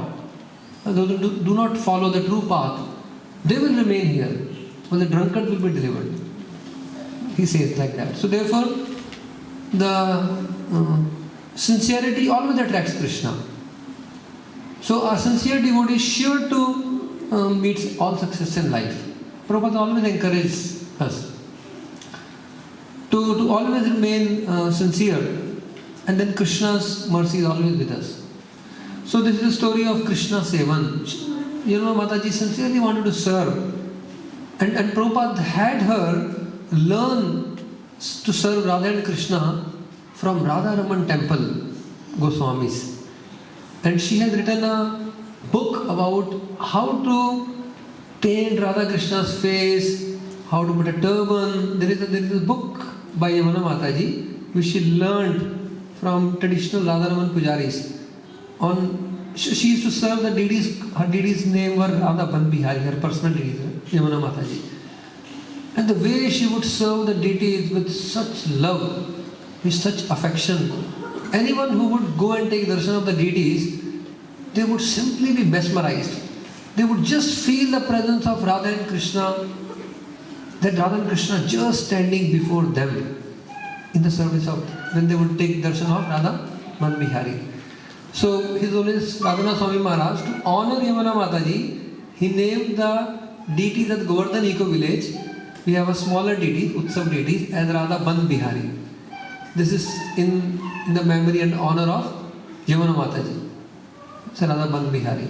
those who do not follow the true path, they will remain here, but the drunkard will be delivered. He says like that. So therefore, the sincerity always attracts Krishna. So a sincere devotee is sure to meets all success in life. Prabhupada always encourages us to always remain sincere, and then Krishna's mercy is always with us. So this is the story of Krishna Sevan. Mataji sincerely wanted to serve, and Prabhupada had her learn to serve Radha and Krishna from Radha Raman Temple Goswamis. And she has written a book about how to paint Radha Krishna's face, how to put a turban. There is a book by Yamuna Mataji which she learned from traditional Radha Raman Pujaris. She used to serve the deities. Her deities' name were Radha Ban Bihari, her personal deities, Yamuna Mataji. And the way she would serve the deities with such love, with such affection. Anyone who would go and take darshan of the deities, they would simply be mesmerized. They would just feel the presence of Radha and Krishna, that Radha and Krishna just standing before them in the service of, when they would take darshan of Radha Man Bihari. So His Holiness Radhanath Swami Maharaj, to honor Yamuna Mataji, he named the deities at Govardhan Eco Village. We have a smaller deity, Utsav deities, as Radha Ban Bihari. This is in the memory and honor of Yamuna Mataji. So Radha Ban Bihari.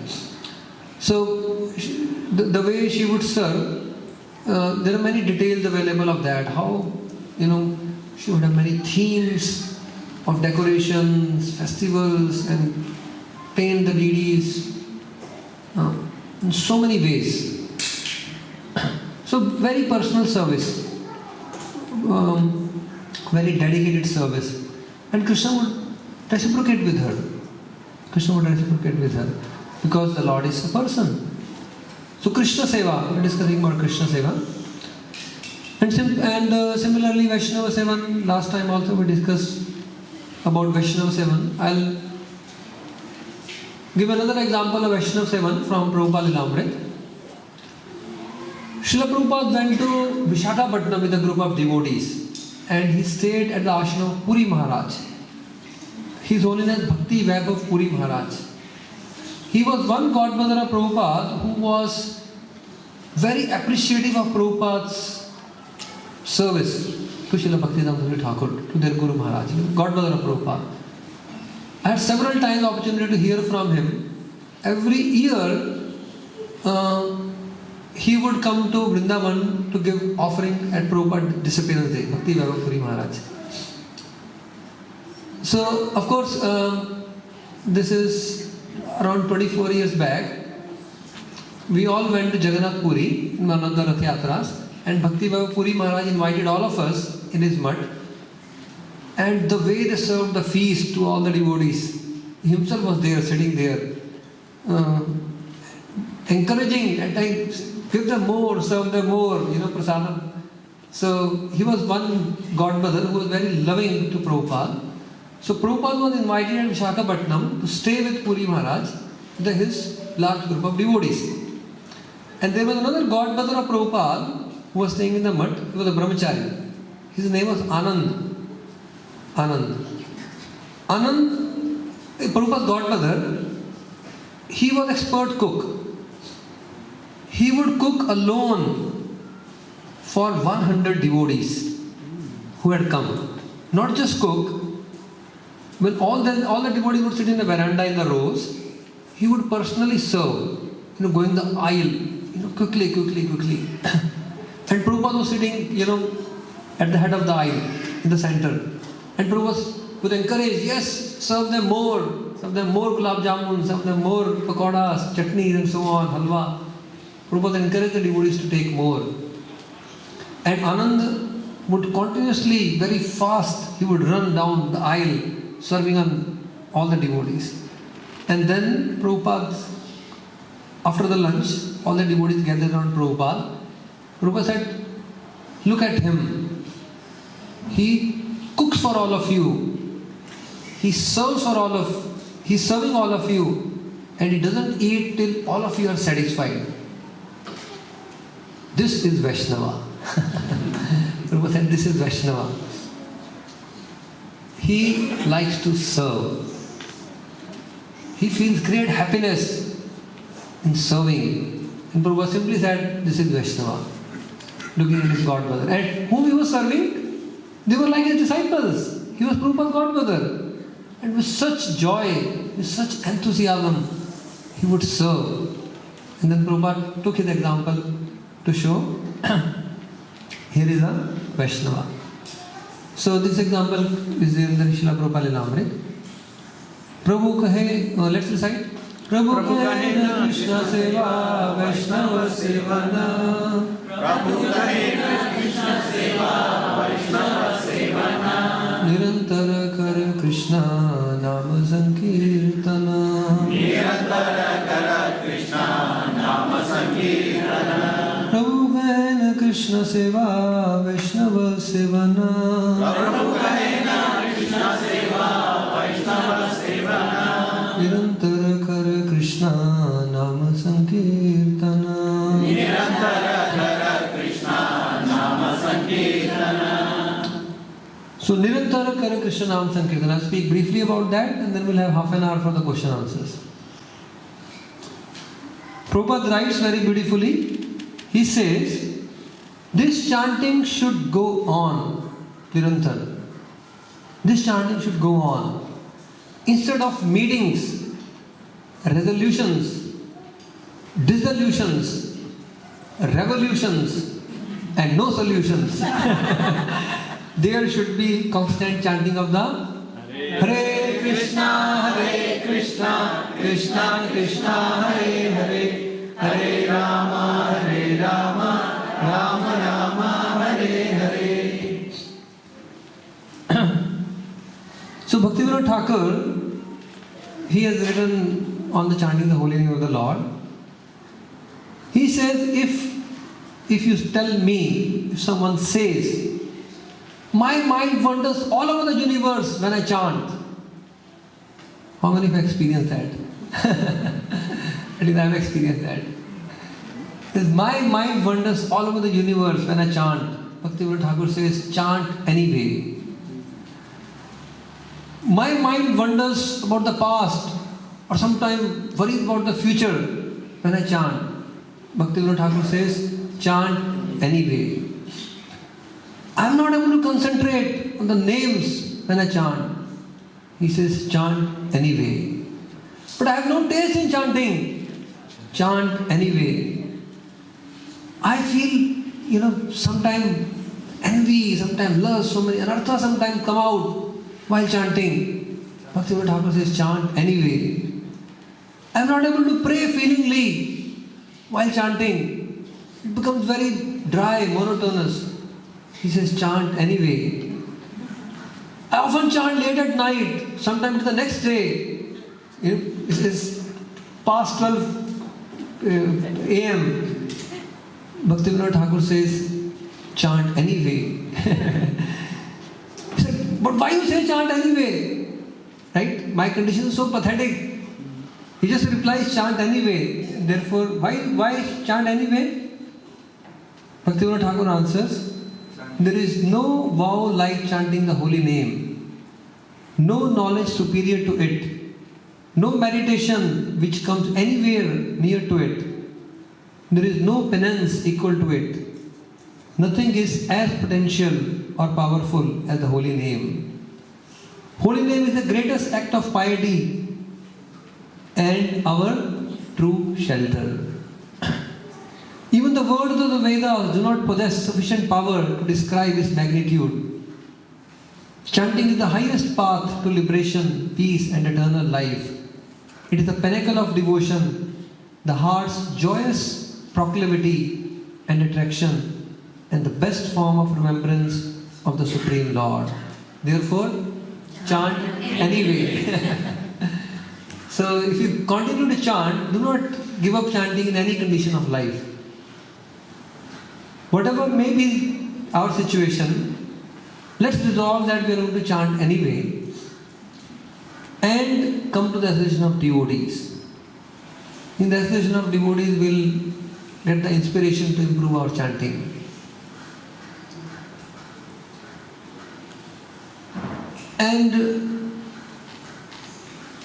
So the way she would serve, there are many details available of that. How, she would have many themes of decorations, festivals, and paint the deities in so many ways. So very personal service, very dedicated service, and Krishna would reciprocate with her. Because the Lord is a person. So Krishna Seva, we're discussing about Krishna Seva. And similarly Vaishnava Sevan, last time also we discussed about Vaishnava Sevan. I'll give another example of Vaishnava Sevan from Prabhupada Lilamrit. Srila Prabhupada went to Visakhapatnam with a group of devotees, and he stayed at the ashram of Puri Maharaj. His Holiness Bhakti Vaibhav Puri Maharaj. He was one godmother of Prabhupada who was very appreciative of Prabhupada's service to Srila Bhaktivedanta Thakur, to their Guru Maharaj, godmother of Prabhupada. I had several times the opportunity to hear from him. Every year, he would come to Vrindavan to give offering at Prabhupada disappearance day, Bhakti Vaibhav Puri Maharaj. So, of course, this is around 24 years back. We all went to Jagannath Puri in one of the Rath Yatras, and Bhakti Vaibhav Puri Maharaj invited all of us in his mutt. And the way they served the feast to all the devotees, he himself was there, sitting there, encouraging at times, give them more, serve them more, prasadam. So he was one godmother who was very loving to Prabhupada. So Prabhupada was invited at Visakhapatnam to stay with Puri Maharaj, his large group of devotees. And there was another godmother of Prabhupada who was staying in the mutt. He was a brahmachari. His name was Anand, Prabhupada's godmother, he was expert cook. He would cook alone for 100 devotees who had come. Not just cook. When all the devotees would sit in the veranda in the rows, he would personally serve, going the aisle, quickly. And Prabhupada was sitting, at the head of the aisle, in the center. And Prabhupada would encourage, yes, serve them more gulab jamun, serve them more pakoras, chutneys and so on, halwa. Prabhupada encouraged the devotees to take more. And Anand would continuously, very fast, he would run down the aisle, serving on all the devotees. And then Prabhupada, after the lunch, all the devotees gathered around Prabhupada. Prabhupada said, look at him. He cooks for all of you. He serves he's serving all of you. And he doesn't eat till all of you are satisfied. This is Vaishnava. Prabhupada said, this is Vaishnava. He likes to serve. He feels great happiness in serving. And Prabhupada simply said, this is Vaishnava, looking at his godmother. And whom he was serving, they were like his disciples. He was Prabhupada's godmother. And with such joy, with such enthusiasm, he would serve. And then Prabhupada took his example to show, here is a Vaishnava. So this example is in the Srila Prabhupada Lilamrit. Prabhu kahe, let's recite. Prabhu kahe na Krishna seva, Vaishnava sevana. Prabhu kahe na Krishna seva, Vaishnava sevana. Nirantara kar Krishna nama sankirtana. Nirantara kara Krishna nama sankirtana. Prabhu kahe na Krishna seva, Vaishnava sevana. Prabhu kahe na Krishna seva, Vaishnava sevana. Nirantara kar Krishna nama sankirtana. Nirantara kara Krishna nama sankirtana. So Nirantara kara Krishna nama sankirtana. I'll speak briefly about that and then we'll have half an hour for the question answers. Prabhupada writes very beautifully. He says, this chanting should go on, Nirantara. This chanting should go on. Instead of meetings, resolutions, dissolutions, revolutions, and no solutions, there should be constant chanting of the Hare Krishna, Krishna Krishna, Hare Hare, Hare Rama, Rama Rama, Hare Hare. So Bhaktivinoda Thakur, he has written on the chanting the holy name of the Lord. He says, if you tell me, if someone says, my mind wanders all over the universe when I chant. How many have experienced that? At least I have experienced that. Says, my mind wanders all over the universe when I chant. Bhaktivinoda Thakur says, chant anyway. My mind wonders about the past or sometimes worries about the future when I chant. Bhaktivinoda Thakur says, chant anyway. I am not able to concentrate on the names when I chant. He says, chant anyway. But I have no taste in chanting. Chant anyway. I feel, sometimes envy, sometimes lust, so many anarthas sometimes come out while chanting. Bhaktivinoda Thakur says, chant anyway. I am not able to pray feelingly while chanting. It becomes very dry, monotonous. He says, chant anyway. I often chant late at night, sometimes the next day. It is past 12 a.m. Bhaktivinoda Thakur says, chant anyway. He said, but why you say chant anyway? Right? My condition is so pathetic. He just replies, chant anyway. Therefore, why chant anyway? Bhaktivinoda Thakur answers, there is no vow like chanting the holy name, no knowledge superior to it, no meditation which comes anywhere near to it. There is no penance equal to it. Nothing is as potential or powerful as the holy name. Holy name is the greatest act of piety and our true shelter. Even the words of the Vedas do not possess sufficient power to describe its magnitude. Chanting is the highest path to liberation, peace and eternal life. It is the pinnacle of devotion, the heart's joyous proclivity and attraction, and the best form of remembrance of the Supreme Lord. Therefore, chant anyway. So if you continue to chant, do not give up chanting in any condition of life. Whatever may be our situation, let's resolve that we are going to chant anyway and come to the association of devotees. In the association of devotees, we'll get the inspiration to improve our chanting. And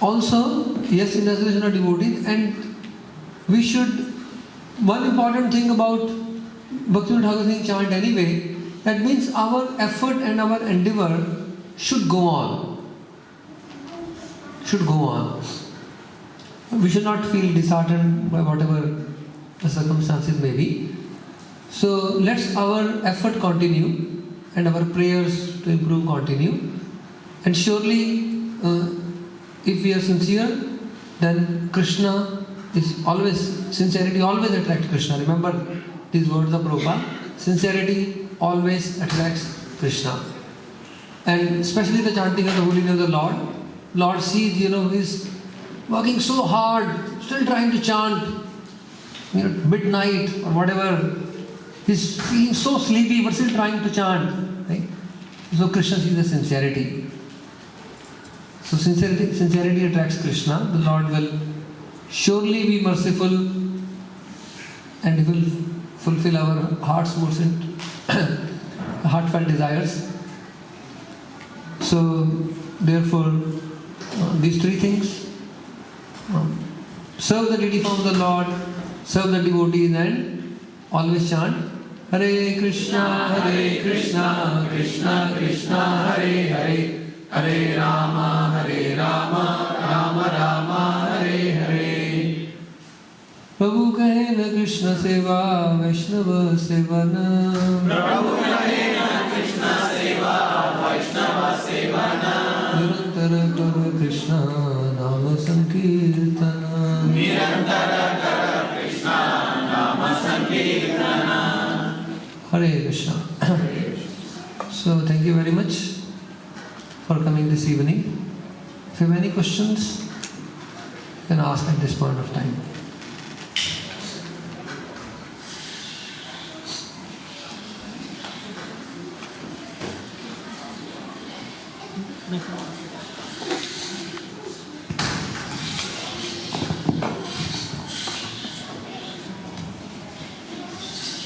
also, yes, in the association of devotees, and we should one important thing about Bhaktivinoda Thakur Singh chant anyway, that means our effort and our endeavor should go on. Should go on. We should not feel disheartened by whatever the circumstances may be. So let's our effort continue and our prayers to improve continue. And surely, if we are sincere, then Krishna is always, sincerity always attracts Krishna. Remember these words of Prabhupada, sincerity always attracts Krishna. And especially the chanting of the holy name of the Lord. Lord sees, he's working so hard, still trying to chant, midnight or whatever. He's feeling so sleepy but still trying to chant. Right? So Krishna sees the sincerity. So sincerity attracts Krishna. The Lord will surely be merciful and He will fulfill our heart's most heartfelt desires. So therefore, these three things, serve the deity form of the Lord, serve the devotees, and always chant Hare Krishna, Krishna Krishna, Hare Hare, Hare Rama, Rama Rama, Hare Hare. Prabhu kahe na Krishna seva, Vaishnava sevana. प्रभु कहे न कृष्ण सेवा वैष्णव सेवना निरंतर कर Krishna नाम संकीर्तना. निरंतर कर कृष्ण नाम Sankirtana. Hare Krishna. So thank you very much for coming this evening. If you have any questions, you can ask at this point of time.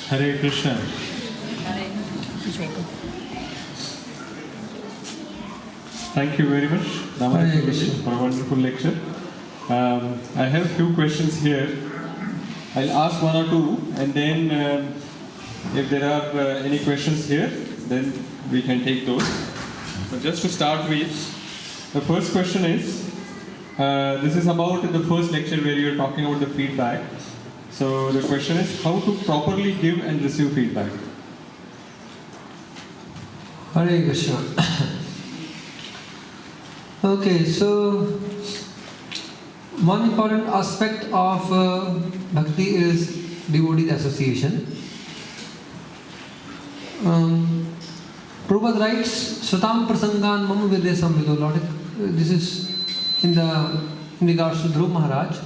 Hare Krishna. Thank you very much, Damodar, for a wonderful lecture. I have a few questions here. I'll ask one or two, and then if there are any questions here, then we can take those. But just to start with, the first question is, this is about the first lecture where you are talking about the feedback. So the question is, how to properly give and receive feedback? Hare Krishna. Okay, so one important aspect of bhakti is devotee association. Prabhupada writes, Satam prasangan mama vidyasam vido. Lord, this is in regards to Dhruv Maharaj,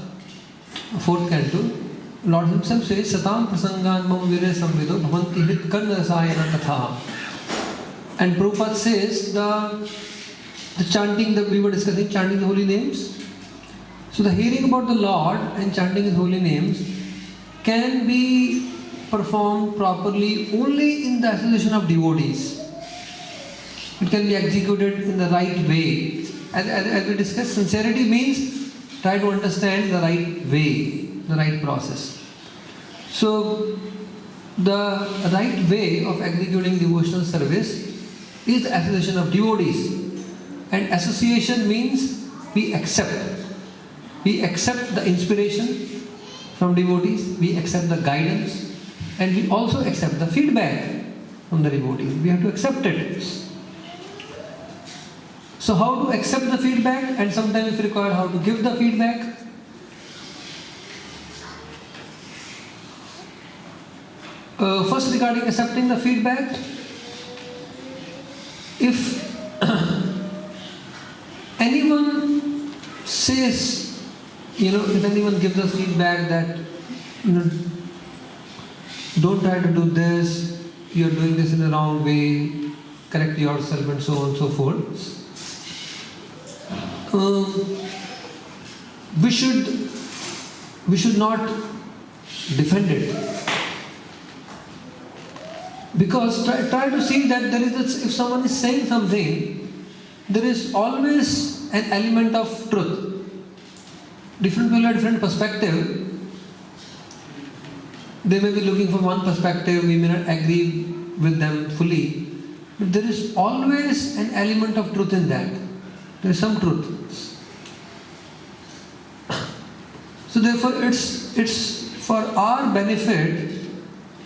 4th canto. Lord himself says, Satam prasangan mama vidyasam vido bhavanti hit karna rasayana katha. And Prabhupada says, the chanting that we were discussing, chanting the holy names. So the hearing about the Lord and chanting His holy names can be performed properly only in the association of devotees. It can be executed in the right way. As we discussed, sincerity means try to understand the right way, the right process. So the right way of executing devotional service is the association of devotees. And association means we accept. We accept the inspiration from devotees, we accept the guidance, and we also accept the feedback from the devotees. We have to accept it. So how to accept the feedback, and sometimes if required, how to give the feedback? First, regarding accepting the feedback, if anyone says, if anyone gives us feedback that, don't try to do this, you're doing this in the wrong way, correct yourself, and so on and so forth, we should not defend it. Because try to see that there is if someone is saying something, there is always an element of truth. Different people have different perspective. They may be looking for one perspective, we may not agree with them fully, but there is always an element of truth in that. There is some truth. So therefore it's for our benefit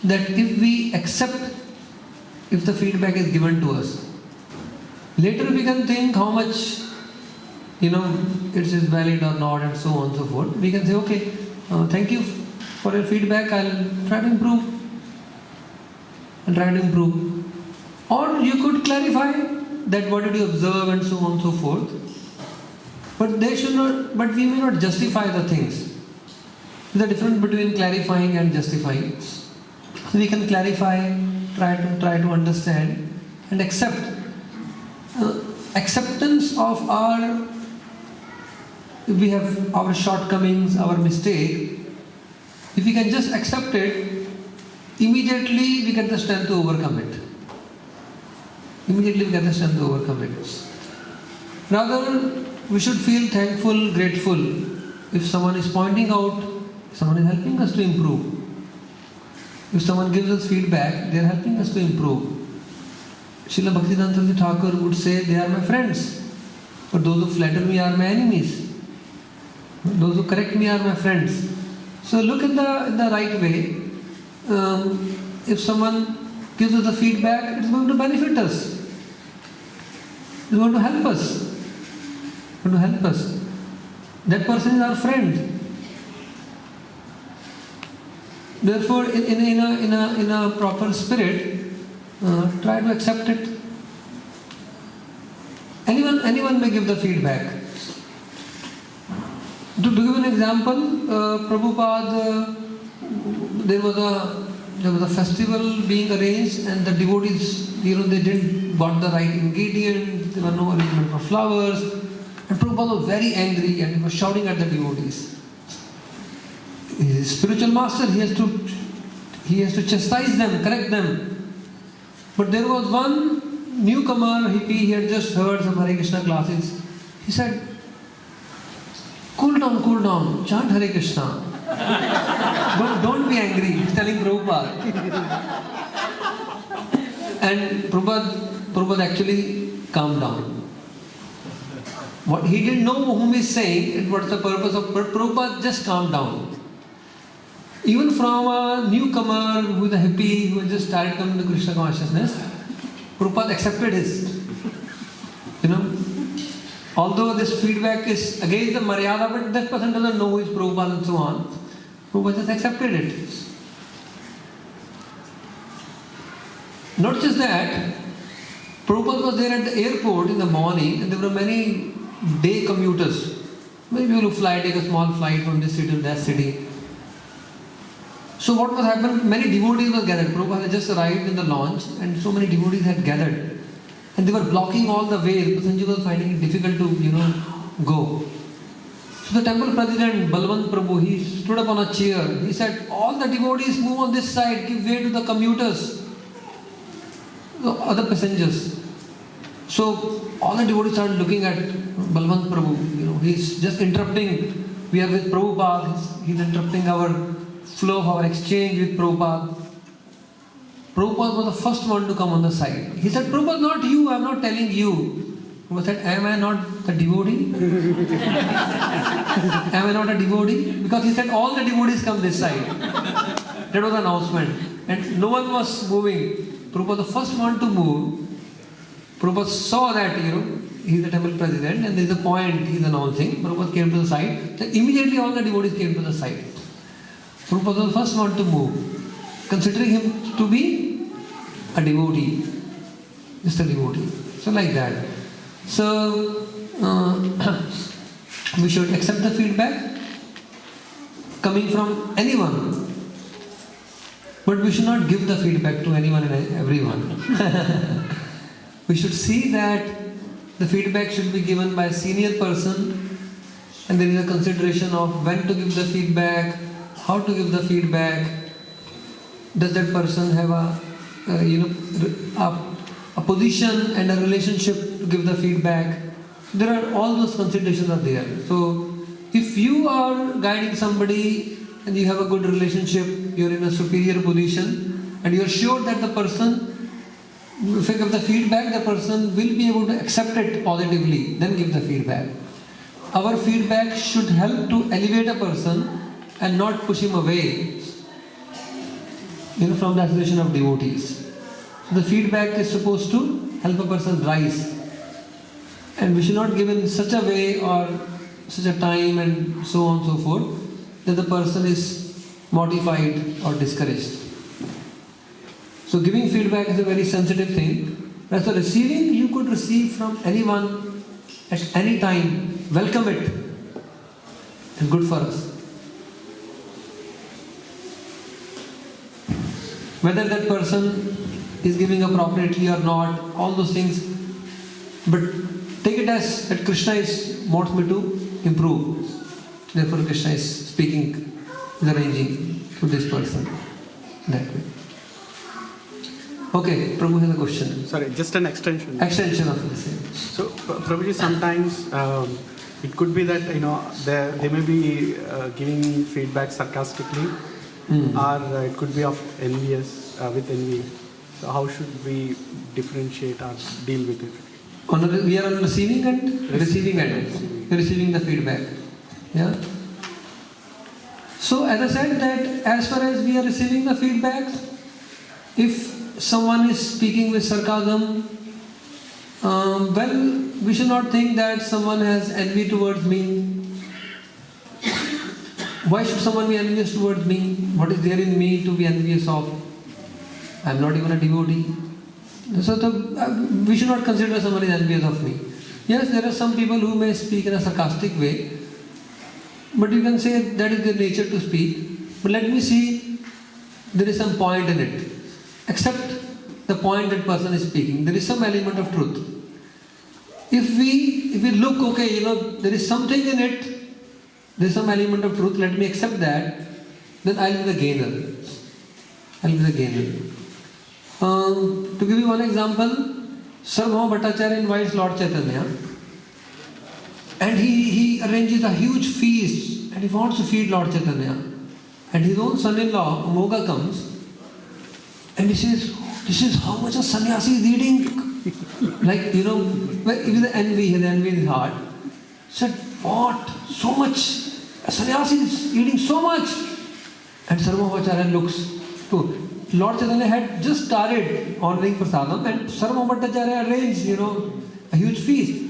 that if we accept, if the feedback is given to us. Later we can think how much, it is valid or not, and so on and so forth. We can say, okay, thank you for your feedback, I'll try to improve. Or you could clarify that what did you observe and so on and so forth. But we may not justify the things. There's a difference between clarifying and justifying. So we can clarify, try to understand and accept. Acceptance of if we have our shortcomings, our mistake, if we can just accept it, immediately we get the strength to overcome it. Rather, we should feel thankful, grateful. If someone is pointing out, someone is helping us to improve. If someone gives us feedback, they are helping us to improve. Srila Bhaktivedanta Thakur would say, they are my friends. But those who flatter me are my enemies. Those who correct me are my friends. So look in the right way. If someone gives us the feedback, it's going to benefit us. It's going to help us. That person is our friend. Therefore, in a proper spirit, try to accept it. Anyone may give the feedback. To give an example, Prabhupada, there was a festival being arranged, and the devotees, they didn't got the right ingredients. There were no arrangement for flowers, and Prabhupada was very angry and he was shouting at the devotees. His spiritual master, he has to chastise them, correct them. But there was one newcomer, he had just heard some Hare Krishna classes. He said, cool down, chant Hare Krishna. Don't be angry, he's telling Prabhupada. And Prabhupada actually calmed down. What he didn't know whom he's saying, what's the purpose of, but Prabhupada just calmed down. Even from a newcomer who is a hippie who just started coming to Krishna consciousness, Prabhupada accepted his. Although this feedback is against the Maryada, but that person doesn't know who is Prabhupada and so on. Prabhupada just accepted it. Not just that, Prabhupada was there at the airport in the morning, and there were many day commuters. Maybe people who take a small flight from this city to that city. So what was happening? Many devotees were gathered. Prabhupada had just arrived in the launch, and so many devotees had gathered. And they were blocking all the way. Pasanji was finding it difficult to, go. So the temple president, Balwant Prabhu, he stood up on a chair. He said, all the devotees move on this side, give way to the commuters, the other passengers. So all the devotees started looking at Balwant Prabhu. He's just interrupting. We are with Prabhupada. He's interrupting our flow of our exchange with Prabhupada. Prabhupada was the first one to come on the side. He said, Prabhupada, not you, I'm not telling you. Prabhupada said, am I not the devotee? Am I not a devotee? Because he said, all the devotees come this side. That was the announcement. And no one was moving. Prabhupada was the first one to move. Prabhupada saw that, he's the temple president and there's a point he's announcing. Prabhupada came to the side. So immediately all the devotees came to the side. Prabhupada was the first one to move, considering him to be a devotee, just a devotee. So like that. So we should accept the feedback coming from anyone, but we should not give the feedback to anyone and everyone. We should see that the feedback should be given by a senior person, and there is a consideration of when to give the feedback, how to give the feedback. Does that person have a position and a relationship to give the feedback? There are all those considerations are there. So if you are guiding somebody and you have a good relationship, you're in a superior position, and you're sure that the person, if you give the feedback, the person will be able to accept it positively, then give the feedback. Our feedback should help to elevate a person and not push him away, from the association of devotees. So the feedback is supposed to help a person rise. And we should not give in such a way or such a time and so on and so forth that the person is mortified or discouraged. So giving feedback is a very sensitive thing. As for receiving, you could receive from anyone at any time. Welcome it. And good for us. Whether that person is giving appropriately or not, all those things. But take it as that Krishna wants me to improve. Therefore Krishna is speaking, is arranging to this person. That way. Okay, Prabhu has a question. Sorry, just an extension. Extension of the same. So, Prabhuji, sometimes it could be that they may be giving feedback sarcastically, or it could be of envious with envy. So, how should we differentiate or deal with it? We are on receiving end, receiving end. Receiving the feedback. Yeah. So, as I said that as far as we are receiving the feedback, if someone is speaking with sarcasm, well, we should not think that someone has envy towards me. Why should someone be envious towards me? What is there in me to be envious of? I am not even a devotee. So we should not consider someone is envious of me. Yes, there are some people who may speak in a sarcastic way, but you can say that is their nature to speak. But let me see, there is some point in it. Accept the point that person is speaking. There is some element of truth. If we look, okay, there is something in it, there is some element of truth, let me accept that, then I will be the gainer. I will be the gainer. To give you one example, Sarvabhauma Bhattacharya invites Lord Chaitanya, and he arranges a huge feast, and he wants to feed Lord Chaitanya. And his own son-in-law, Moga, comes, and he says, this is how much a sannyasi is eating. Like, with the envy in his heart. He said, what? So much? A sannyasi is eating so much. And Sarvabhauma Bhattacharya looks. Lord Chaitanya had just started honoring prasadam, and Sarvabhauma Bhattacharya arranged, a huge feast.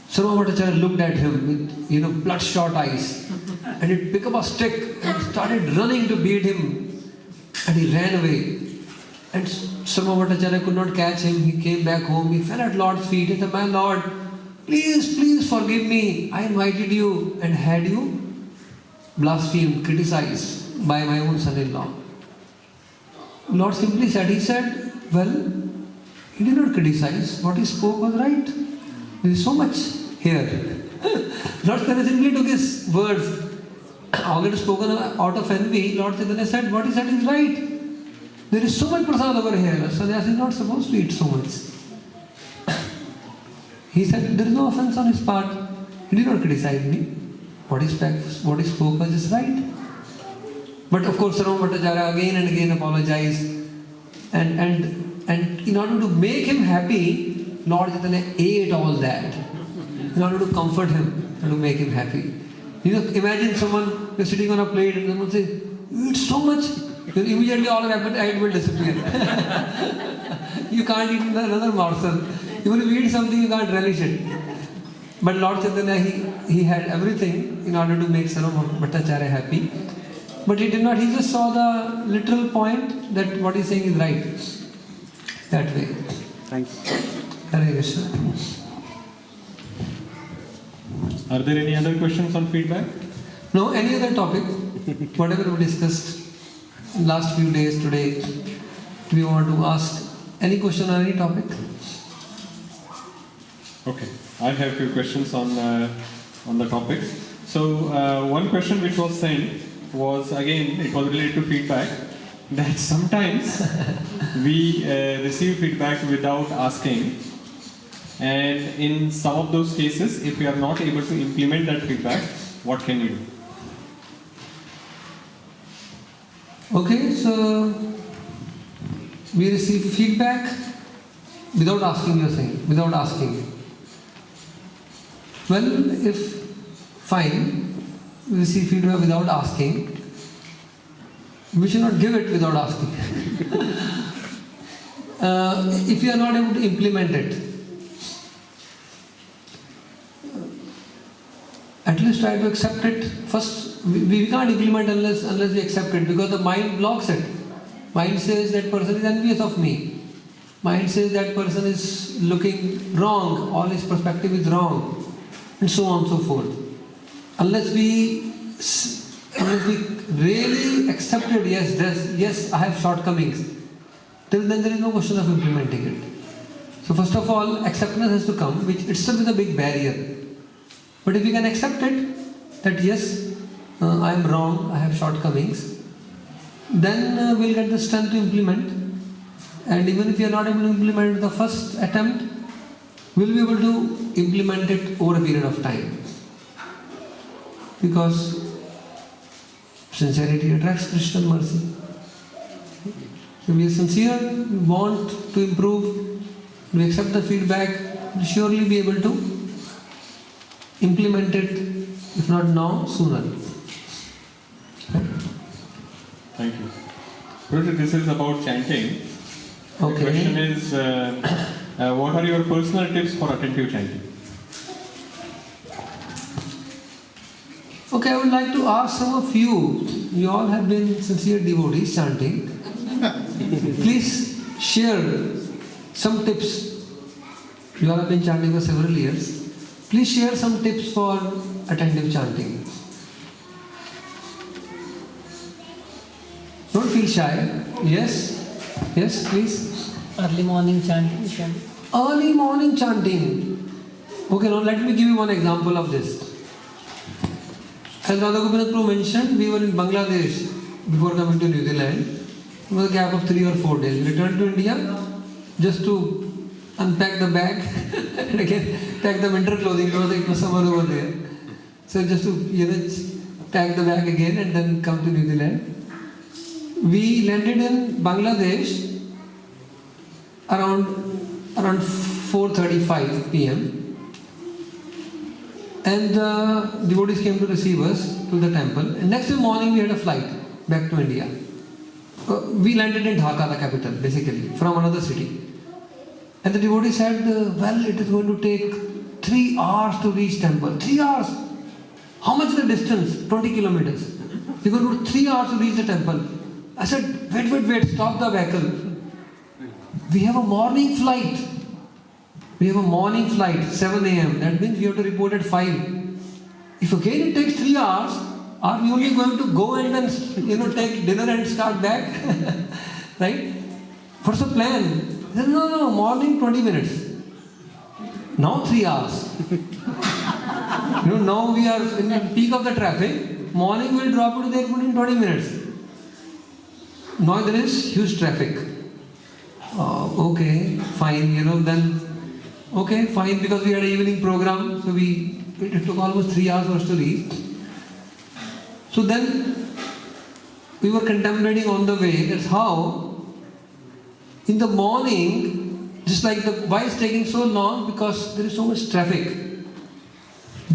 Sarvabhauma Bhattacharya looked at him with, bloodshot eyes. And he picked up a stick and started running to beat him. And he ran away. And Sarvabhauma Bhattacharya could not catch him. He came back home. He fell at Lord's feet. He said, my Lord, please forgive me. I invited you and had you blasphemed, criticized by my own son-in-law. Lord simply said, well, he did not criticize. What he spoke was right. There is so much here. Lord Chaitanya simply took his words. Already spoken out of envy, Lord Chaitanya said, what he said is right. There is so much prasad over here. Sannyasi is not supposed to eat so much. He said, there is no offense on his part. He did not criticize me. What he spoke was just right. But of course, Sarvabhauma Bhattacharya again and again apologized. And in order to make him happy, Lord Chaitanya ate all that. In order to comfort him and to make him happy. Imagine someone sitting on a plate and someone says, you eat so much. Immediately all of appetite will disappear. You can't eat another morsel. Even if you eat something, you can't relish it. But Lord Chaitanya, he had everything in order to make Sarvabhauma Bhattacharya happy. But he did not, he just saw the literal point that what he's saying is right. That way. Thank you. Hare Krishna. Are there any other questions on feedback? No, any other topic? Whatever we discussed in last few days today, do you want to ask any question on any topic? Okay, I have a few questions on the topic. So one question which was sent was, again, it was related to feedback, that sometimes we receive feedback without asking, and in some of those cases, if we are not able to implement that feedback, what can you do? Okay, so we receive feedback without asking, you're saying, without asking. Well, if fine, we receive feedback without asking, we should not give it without asking. If you are not able to implement it, at least try to accept it. First, we can't implement unless we accept it, because the mind blocks it. Mind says that person is envious of me. Mind says that person is looking wrong, all his perspective is wrong, and so on and so forth. Unless we really accept it, yes, I have shortcomings, till then there is no question of implementing it. So first of all, acceptance has to come, which itself is a big barrier. But if we can accept it, that yes, I am wrong, I have shortcomings, then we'll get the strength to implement. And even if we are not able to implement the first attempt, we'll be able to implement it over a period of time. Because sincerity attracts Krishna mercy. So we are sincere, we want to improve, we accept the feedback, we'll surely be able to implement it, if not now, sooner. Okay? Thank you. Guruji, this is about chanting. Okay. The question is, what are your personal tips for attentive chanting? Okay, I would like to ask some of you. You all have been sincere devotees chanting. Please share some tips. You all have been chanting for several years. Please share some tips for attentive chanting. Don't feel shy. Yes, please. Early morning chanting. Early morning chanting. Okay, now let me give you one example of this. As Radha Gopinath Prabhu mentioned, we were in Bangladesh before coming to New Zealand. It was a gap of 3 or 4 days. We returned to India just to unpack the bag and again pack the winter clothing because it was summer over there. So just to pack the bag again and then come to New Zealand. We landed in Bangladesh around 4:35 p.m. and the devotees came to receive us to the temple. And next morning we had a flight back to India. We landed in Dhaka, the capital, basically, from another city. And the devotee said, well, it is going to take 3 hours to reach temple. 3 hours? How much is the distance? 20 kilometers. We're going to 3 hours to reach the temple. I said, wait, stop the vehicle. We have a morning flight. 7 a.m. That means we have to report at 5. If again it takes 3 hours, are we only going to go and then take dinner and start back? Right? What's the plan? He said, no, morning 20 minutes. Now 3 hours. Now we are in the peak of the traffic. Morning we'll drop it to the airport in 20 minutes. Now there is huge traffic. Okay, fine, then okay, fine, because we had an evening program, so it took almost 3 hours for us to reach. So then we were contemplating on the way, that's how in the morning, just like why it's taking so long, because there is so much traffic.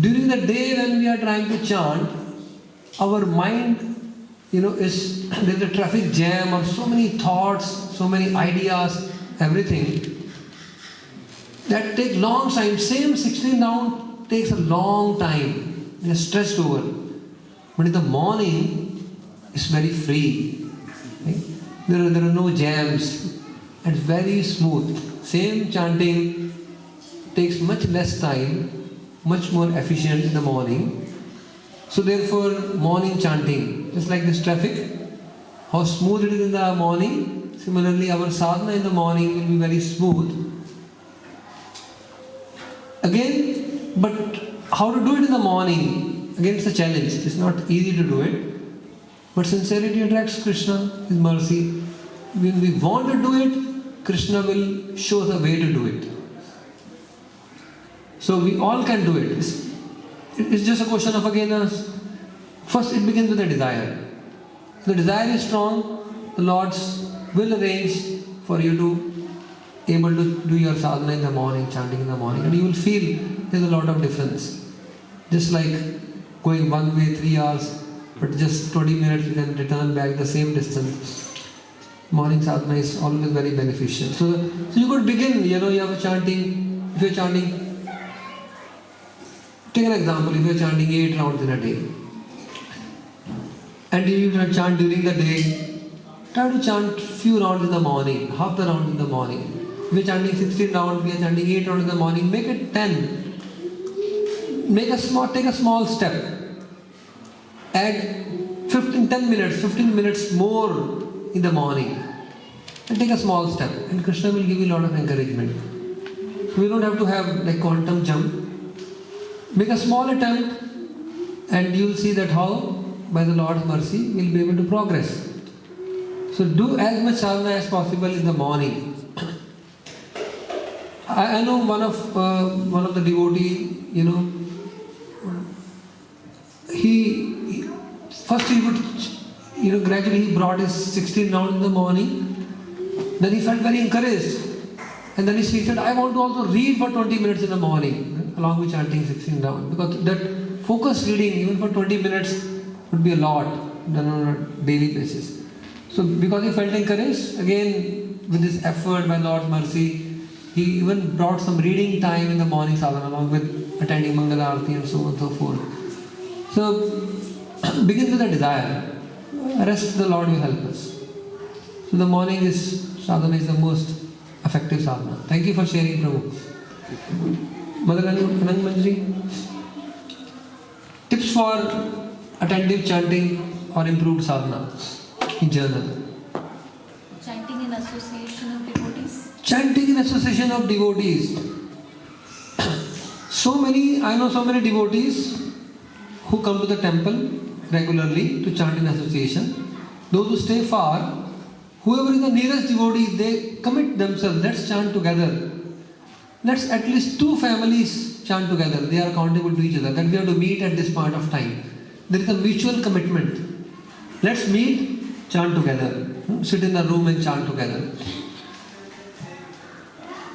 During the day when we are trying to chant, our mind, there's a traffic jam or so many thoughts, so many ideas, everything. That takes long time. Same 16 round takes a long time. We are stressed over. But in the morning, it's very free. Right? There are no jams. And very smooth. Same chanting takes much less time, much more efficient in the morning. So therefore, morning chanting, just like this traffic, how smooth it is in the morning, similarly our sadhana in the morning will be very smooth. Again, but how to do it in the morning? Again, it's a challenge. It's not easy to do it. But sincerity attracts Krishna, His mercy. When we want to do it, Krishna will show the way to do it. So we all can do it. It's just a question of first it begins with a desire. The desire is strong, the Lord will arrange for you to able to do your sadhana in the morning, chanting in the morning, and you will feel there's a lot of difference. Just like going one way 3 hours, but just 20 minutes you can return back the same distance. Morning sadhana is always very beneficial. So you could begin, you have a chanting, if you're chanting, take an example, if you're chanting 8 rounds in a day, and you chant during the day, try to chant few rounds in the morning, half the round in the morning. If you're chanting 16 rounds, we are chanting 8 rounds in the morning, make it 10. Take a small step. Add 10 minutes more in the morning. And take a small step. And Krishna will give you a lot of encouragement. We don't have to have like quantum jump. Make a small attempt and you'll see that how, by the Lord's mercy, we'll be able to progress. So do as much sadhana as possible in the morning. I know one of the devotee, he would, gradually he brought his 16 rounds in the morning. Then he felt very encouraged. And then he said, I want to also read for 20 minutes in the morning, along with chanting 16 rounds. Because that focused reading, even for 20 minutes, would be a lot done on a daily basis. So because he felt encouraged, again, with this effort by Lord's mercy, he even brought some reading time in the morning sadhana along with attending Mangala Arati and so on and so forth. So begin with a desire. Rest the Lord will help us. So the morning sadhana is the most effective sadhana. Thank you for sharing, Prabhu. Mother Anand Manjari, tips for attentive chanting or improved sadhana in journal. Chanting in association of devotees. Chanting in association of devotees. I know so many devotees who come to the temple regularly to chant in association. Those who stay far, whoever is the nearest devotee, they commit themselves. Let's chant together. Let's at least 2 families chant together. They are accountable to each other. That we have to meet at this point of time. There is a mutual commitment. Let's meet, chant together. Sit in a room and chant together.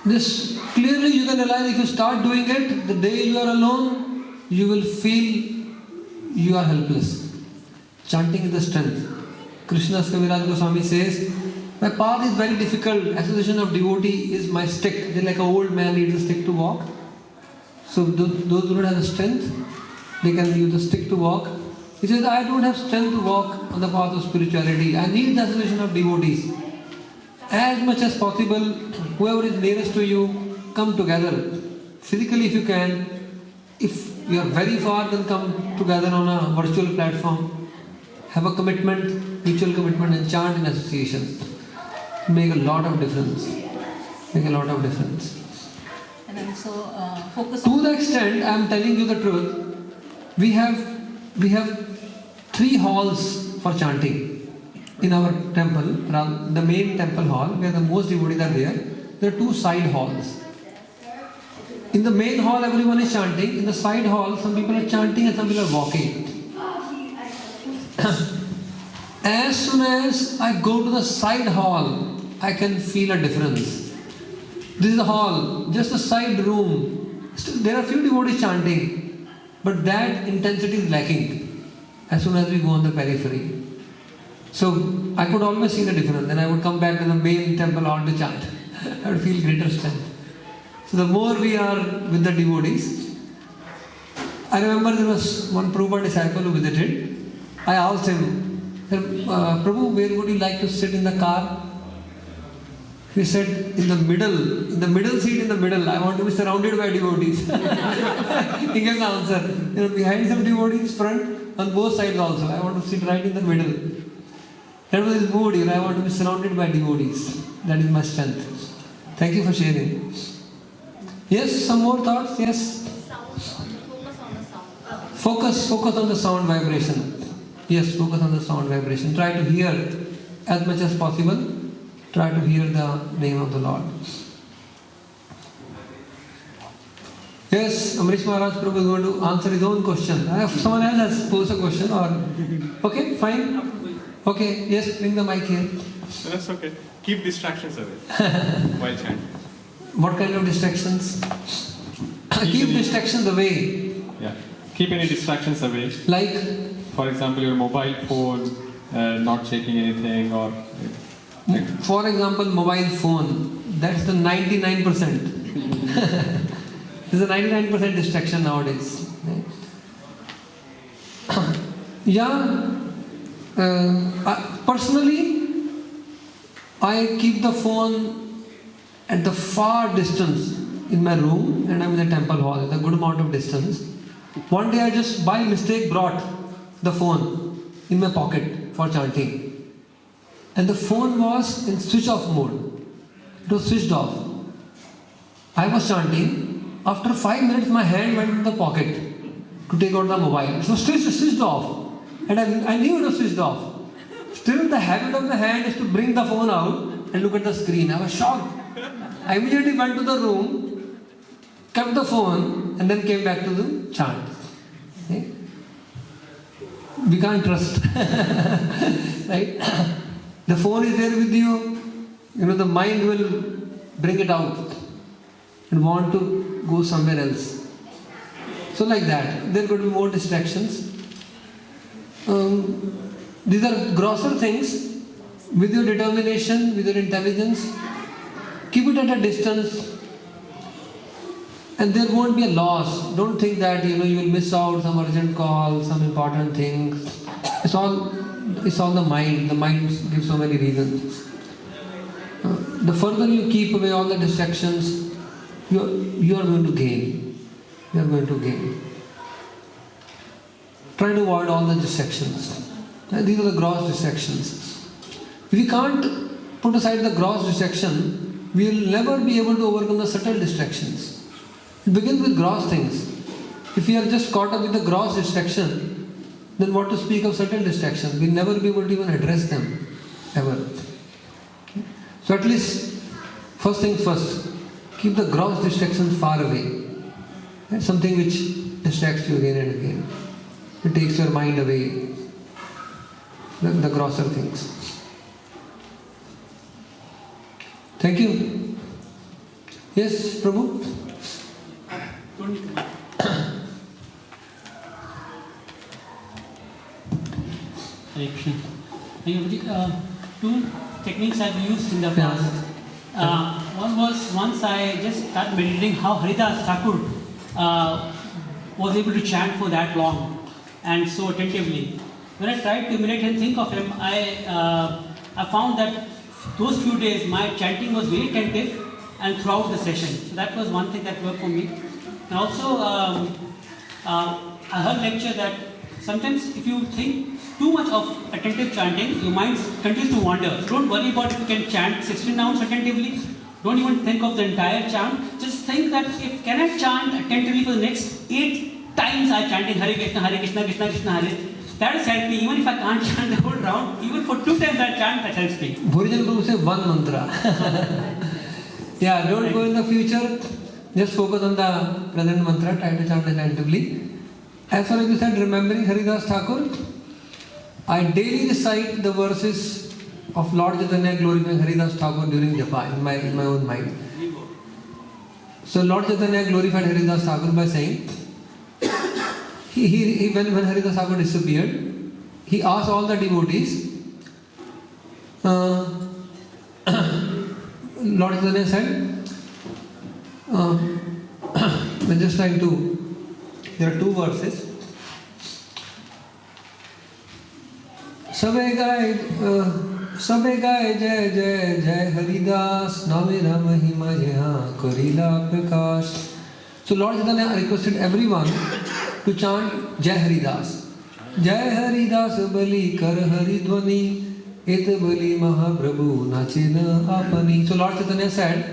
This clearly you can realize if you start doing it, the day you are alone, you will feel you are helpless. Chanting is the strength. Krishna's Kaviraj Goswami says, my path is very difficult. Association of devotee is my stick. They're like an old man needs a stick to walk. So those who don't have the strength, they can use the stick to walk. He says, I don't have strength to walk on the path of spirituality. I need the association of devotees. As much as possible, whoever is nearest to you, come together. Physically if you can. If you are very far, then come together on a virtual platform. Have a commitment, mutual commitment, and chant in association. Make a lot of difference. Make a lot of difference. And also focus To the extent, I am telling you the truth, we have 3 halls for chanting in our temple. The main temple hall, where the most devotees are there are 2 side halls. In the main hall, everyone is chanting. In the side hall, some people are chanting and some people are walking. As soon as I go to the side hall, I can feel a difference. This is the hall, just a side room. Still, there are few devotees chanting, but that intensity is lacking as soon as we go on the periphery. So I could always see the difference. Then I would come back to the main temple hall to chant. I would feel greater strength. So the more we are with the devotees, I remember there was one Prabhupada disciple who visited. I asked him, Prabhu, where would you like to sit in the car? He said, in the middle seat in the middle, I want to be surrounded by devotees. He gave the answer. Behind some devotees, front, on both sides also. I want to sit right in the middle. That was his mood, I want to be surrounded by devotees. That is my strength. Thank you for sharing. Yes, some more thoughts? Yes? Focus on the sound vibration. Yes, focus on the sound vibration. Try to hear as much as possible. Try to hear the name of the Lord. Yes, Amrish Maharaj Prabhu is going to answer his own question. If someone else has posed a question or... Okay, fine. Okay, yes, bring the mic here. That's okay. Keep distractions away while chanting. What kind of distractions? Keep distractions away. Yeah. Keep any distractions away. Like? For example, your mobile phone, not checking anything, or. For example, mobile phone. That's the 99%. It's a 99% distraction nowadays. Yeah. Personally, I keep the phone at the far distance in my room, and I'm in the temple hall. It's a good amount of distance. One day I just by mistake brought the phone in my pocket for chanting, and the phone was in switch off mode. It was switched off. I was chanting. After 5 minutes, my hand went in the pocket to take out the mobile. It was switched off, and I knew it was switched off. Still, the habit of the hand is to bring the phone out and look at the screen. I was shocked. I immediately went to the room, kept the phone, and then came back to the chant. Okay? We can't trust. Right? The phone is there with you. The mind will bring it out and want to go somewhere else. So like that, there could be more distractions. These are grosser things. With your determination, with your intelligence, keep it at a distance, and there won't be a loss. Don't think that you will miss out some urgent call, some important things. It's all the mind. The mind gives so many reasons. The further you keep away all the distractions, you are going to gain. You are going to gain. Try to avoid all the distractions. These are the gross distractions. If we can't put aside the gross distraction, we will never be able to overcome the subtle distractions. It begins with gross things. If we are just caught up with the gross distraction, then what to speak of subtle distractions? We'll never be able to even address them, ever. So at least, first things first, keep the gross distractions far away. That's something which distracts you again and again. It takes your mind away, the grosser things. Thank you. Yes, Prabhu? Hare Krishna. Two techniques I've used in the past. One was once I just started meditating how Haridas Thakur was able to chant for that long and so attentively. When I tried to imitate and think of him, I found that those few days my chanting was very attentive and throughout the session. So that was one thing that worked for me. And also, I heard lecture that sometimes if you think too much of attentive chanting, your mind continues to wander. Don't worry about if you can chant 16 rounds attentively. Don't even think of the entire chant. Just think that if can I chant attentively for the next 8 times I chanting Hare Krishna, Krishna Krishna Hare. That has helped me. Even if I can't chant the whole round, even for 2 times I chant, that helps me. Original Prabhu say one mantra. Yeah, don't go in the future. Just focus on the present mantra. Try to chant attentively. As far as you said, remembering Haridas Thakur, I daily recite the verses of Lord Chaitanya glorifying Haridas Thakur during japa in my own mind. So Lord Chaitanya glorified Haridas Thakur by saying, when Haridas Thakur disappeared, he asked all the devotees, Lord Chaitanya said, we're just trying to, there are 2 verses. Sabe gaye jai jai jai Haridas, Namera Mahima Jeha Karila Prakash. So Lord Chaitanya requested everyone to chant Jai Haridas. Jai Haridas Bali Kar Haridwani Et Bali Mahaprabhu Nachina Apani. So Lord Chaitanya said,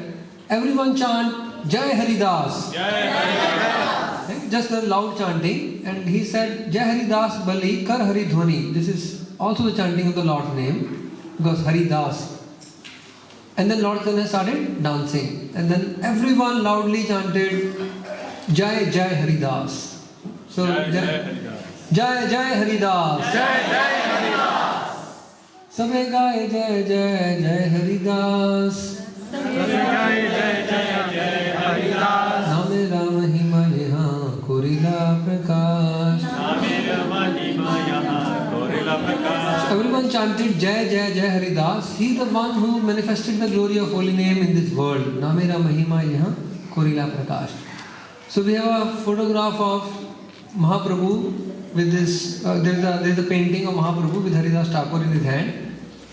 everyone chant Jai Haridas. Jai Haridas. Just a loud chanting. And he said, Jai Haridas Bali Kar Haridwani. This is also the chanting of the Lord's name, because Haridas. And then Lord Chaitanya started dancing. And then everyone loudly chanted Jai Jai Haridas. So Jai Jai Haridas. Jai Jai Haridas. सबे गाए जय जय जय हरिदास, नाम मेरा महिमा यहाँ कोरिला प्रकाश. Everyone chanted Jai Jai Jai Haridas. He is the one who manifested the glory of holy name in this world. Namera Mahima Yaha Korila Prakash. So we have a photograph of Mahaprabhu with this. There is a painting of Mahaprabhu with Haridas Thakur in his hand,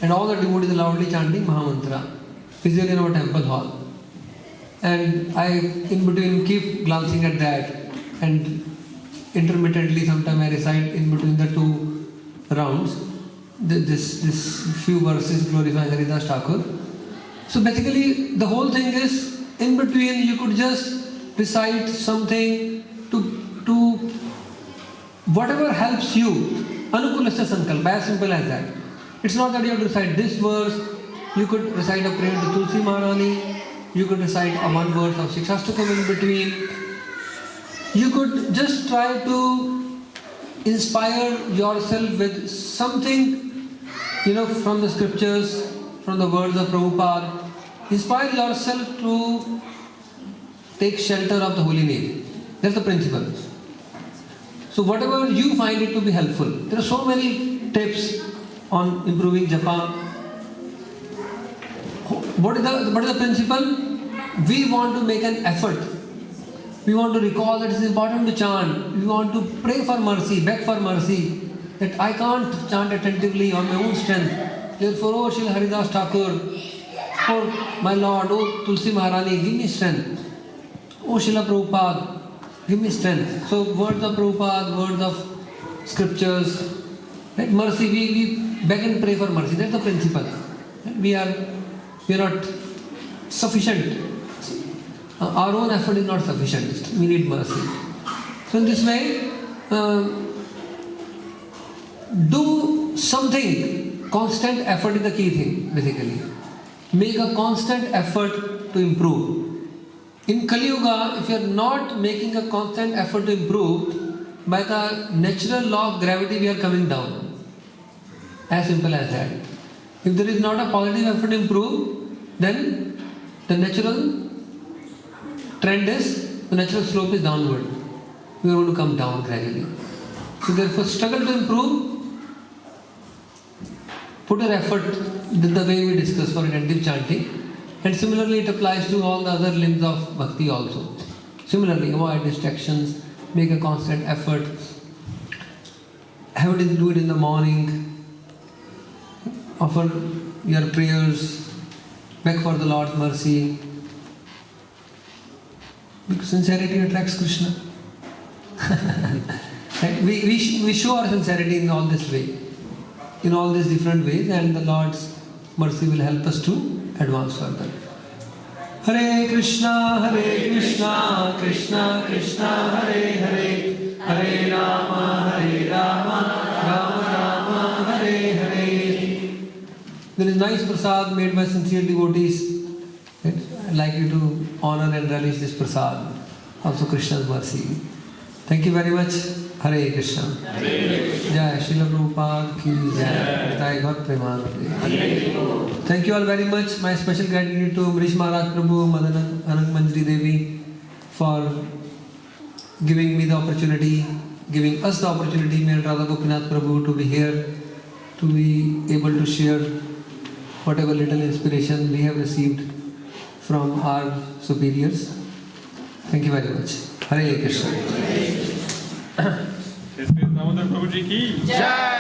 and all the devotees loudly chanting Mahamantra. Physically in our temple hall. And I, in between, keep glancing at that, and intermittently, sometimes I recite in between the two rounds this few verses glorifying Haridas Thakur. So basically, the whole thing is in between. You could just recite something to whatever helps you. Anukulasya Sankalpa, as simple as that. It's not that you have to recite this verse. You could recite a prayer to Tulsi Maharani. You could recite a one verse of Shikshashtakam in between. You could just try to inspire yourself with something, from the scriptures, from the words of Prabhupada. Inspire yourself to take shelter of the holy name. That's the principle. So whatever you find it to be helpful. There are so many tips on improving japa. What is the principle? We want to make an effort. We want to recall that it is important to chant. We want to pray for mercy, beg for mercy. That I can't chant attentively on my own strength. Therefore, oh Shri Haridas Thakur, oh my Lord, oh Tulsi Maharani, give me strength. Oh Srila Prabhupada, give me strength. So words of Prabhupada, words of scriptures, right? Mercy, we beg and pray for mercy. That's the principle. We are not sufficient. Our own effort is not sufficient. We need mercy. So in this way, do something. Constant effort is the key thing, basically. Make a constant effort to improve. In Kali Yuga, if you are not making a constant effort to improve, by the natural law of gravity, we are coming down. As simple as that. If there is not a positive effort to improve, then the natural trend is, the natural slope is downward. We are going to come down gradually. So therefore, struggle to improve. Put your effort the way we discussed for attentive chanting. And similarly, it applies to all the other limbs of bhakti also. Similarly, avoid distractions, make a constant effort. Have it do it in the morning. Offer your prayers. Beg for the Lord's mercy. Because sincerity attracts Krishna. Right? We show our sincerity in all this way. In all these different ways, and the Lord's mercy will help us to advance further. Hare Krishna, Krishna Krishna, Hare Hare, Hare Rama, Rama Rama, Hare Hare. There is nice prasad made by sincere devotees. Right? I'd like you to honor and relish this prasad. Also Krishna's mercy. Thank you very much. Hare Krishna. Jai Srila Prabhupada ki jai. Jai God Premanande. Thank you all very much. My special gratitude to Amrish Maharaj Prabhu, Madan Anand Manjari Devi for giving me the opportunity, giving us the opportunity, me and Radha Gopinath Prabhu, to be here, to be able to share whatever little inspiration we have received from our superiors. Thank you very much. Hare Krishna. Damodar Prabhu ji ki jai.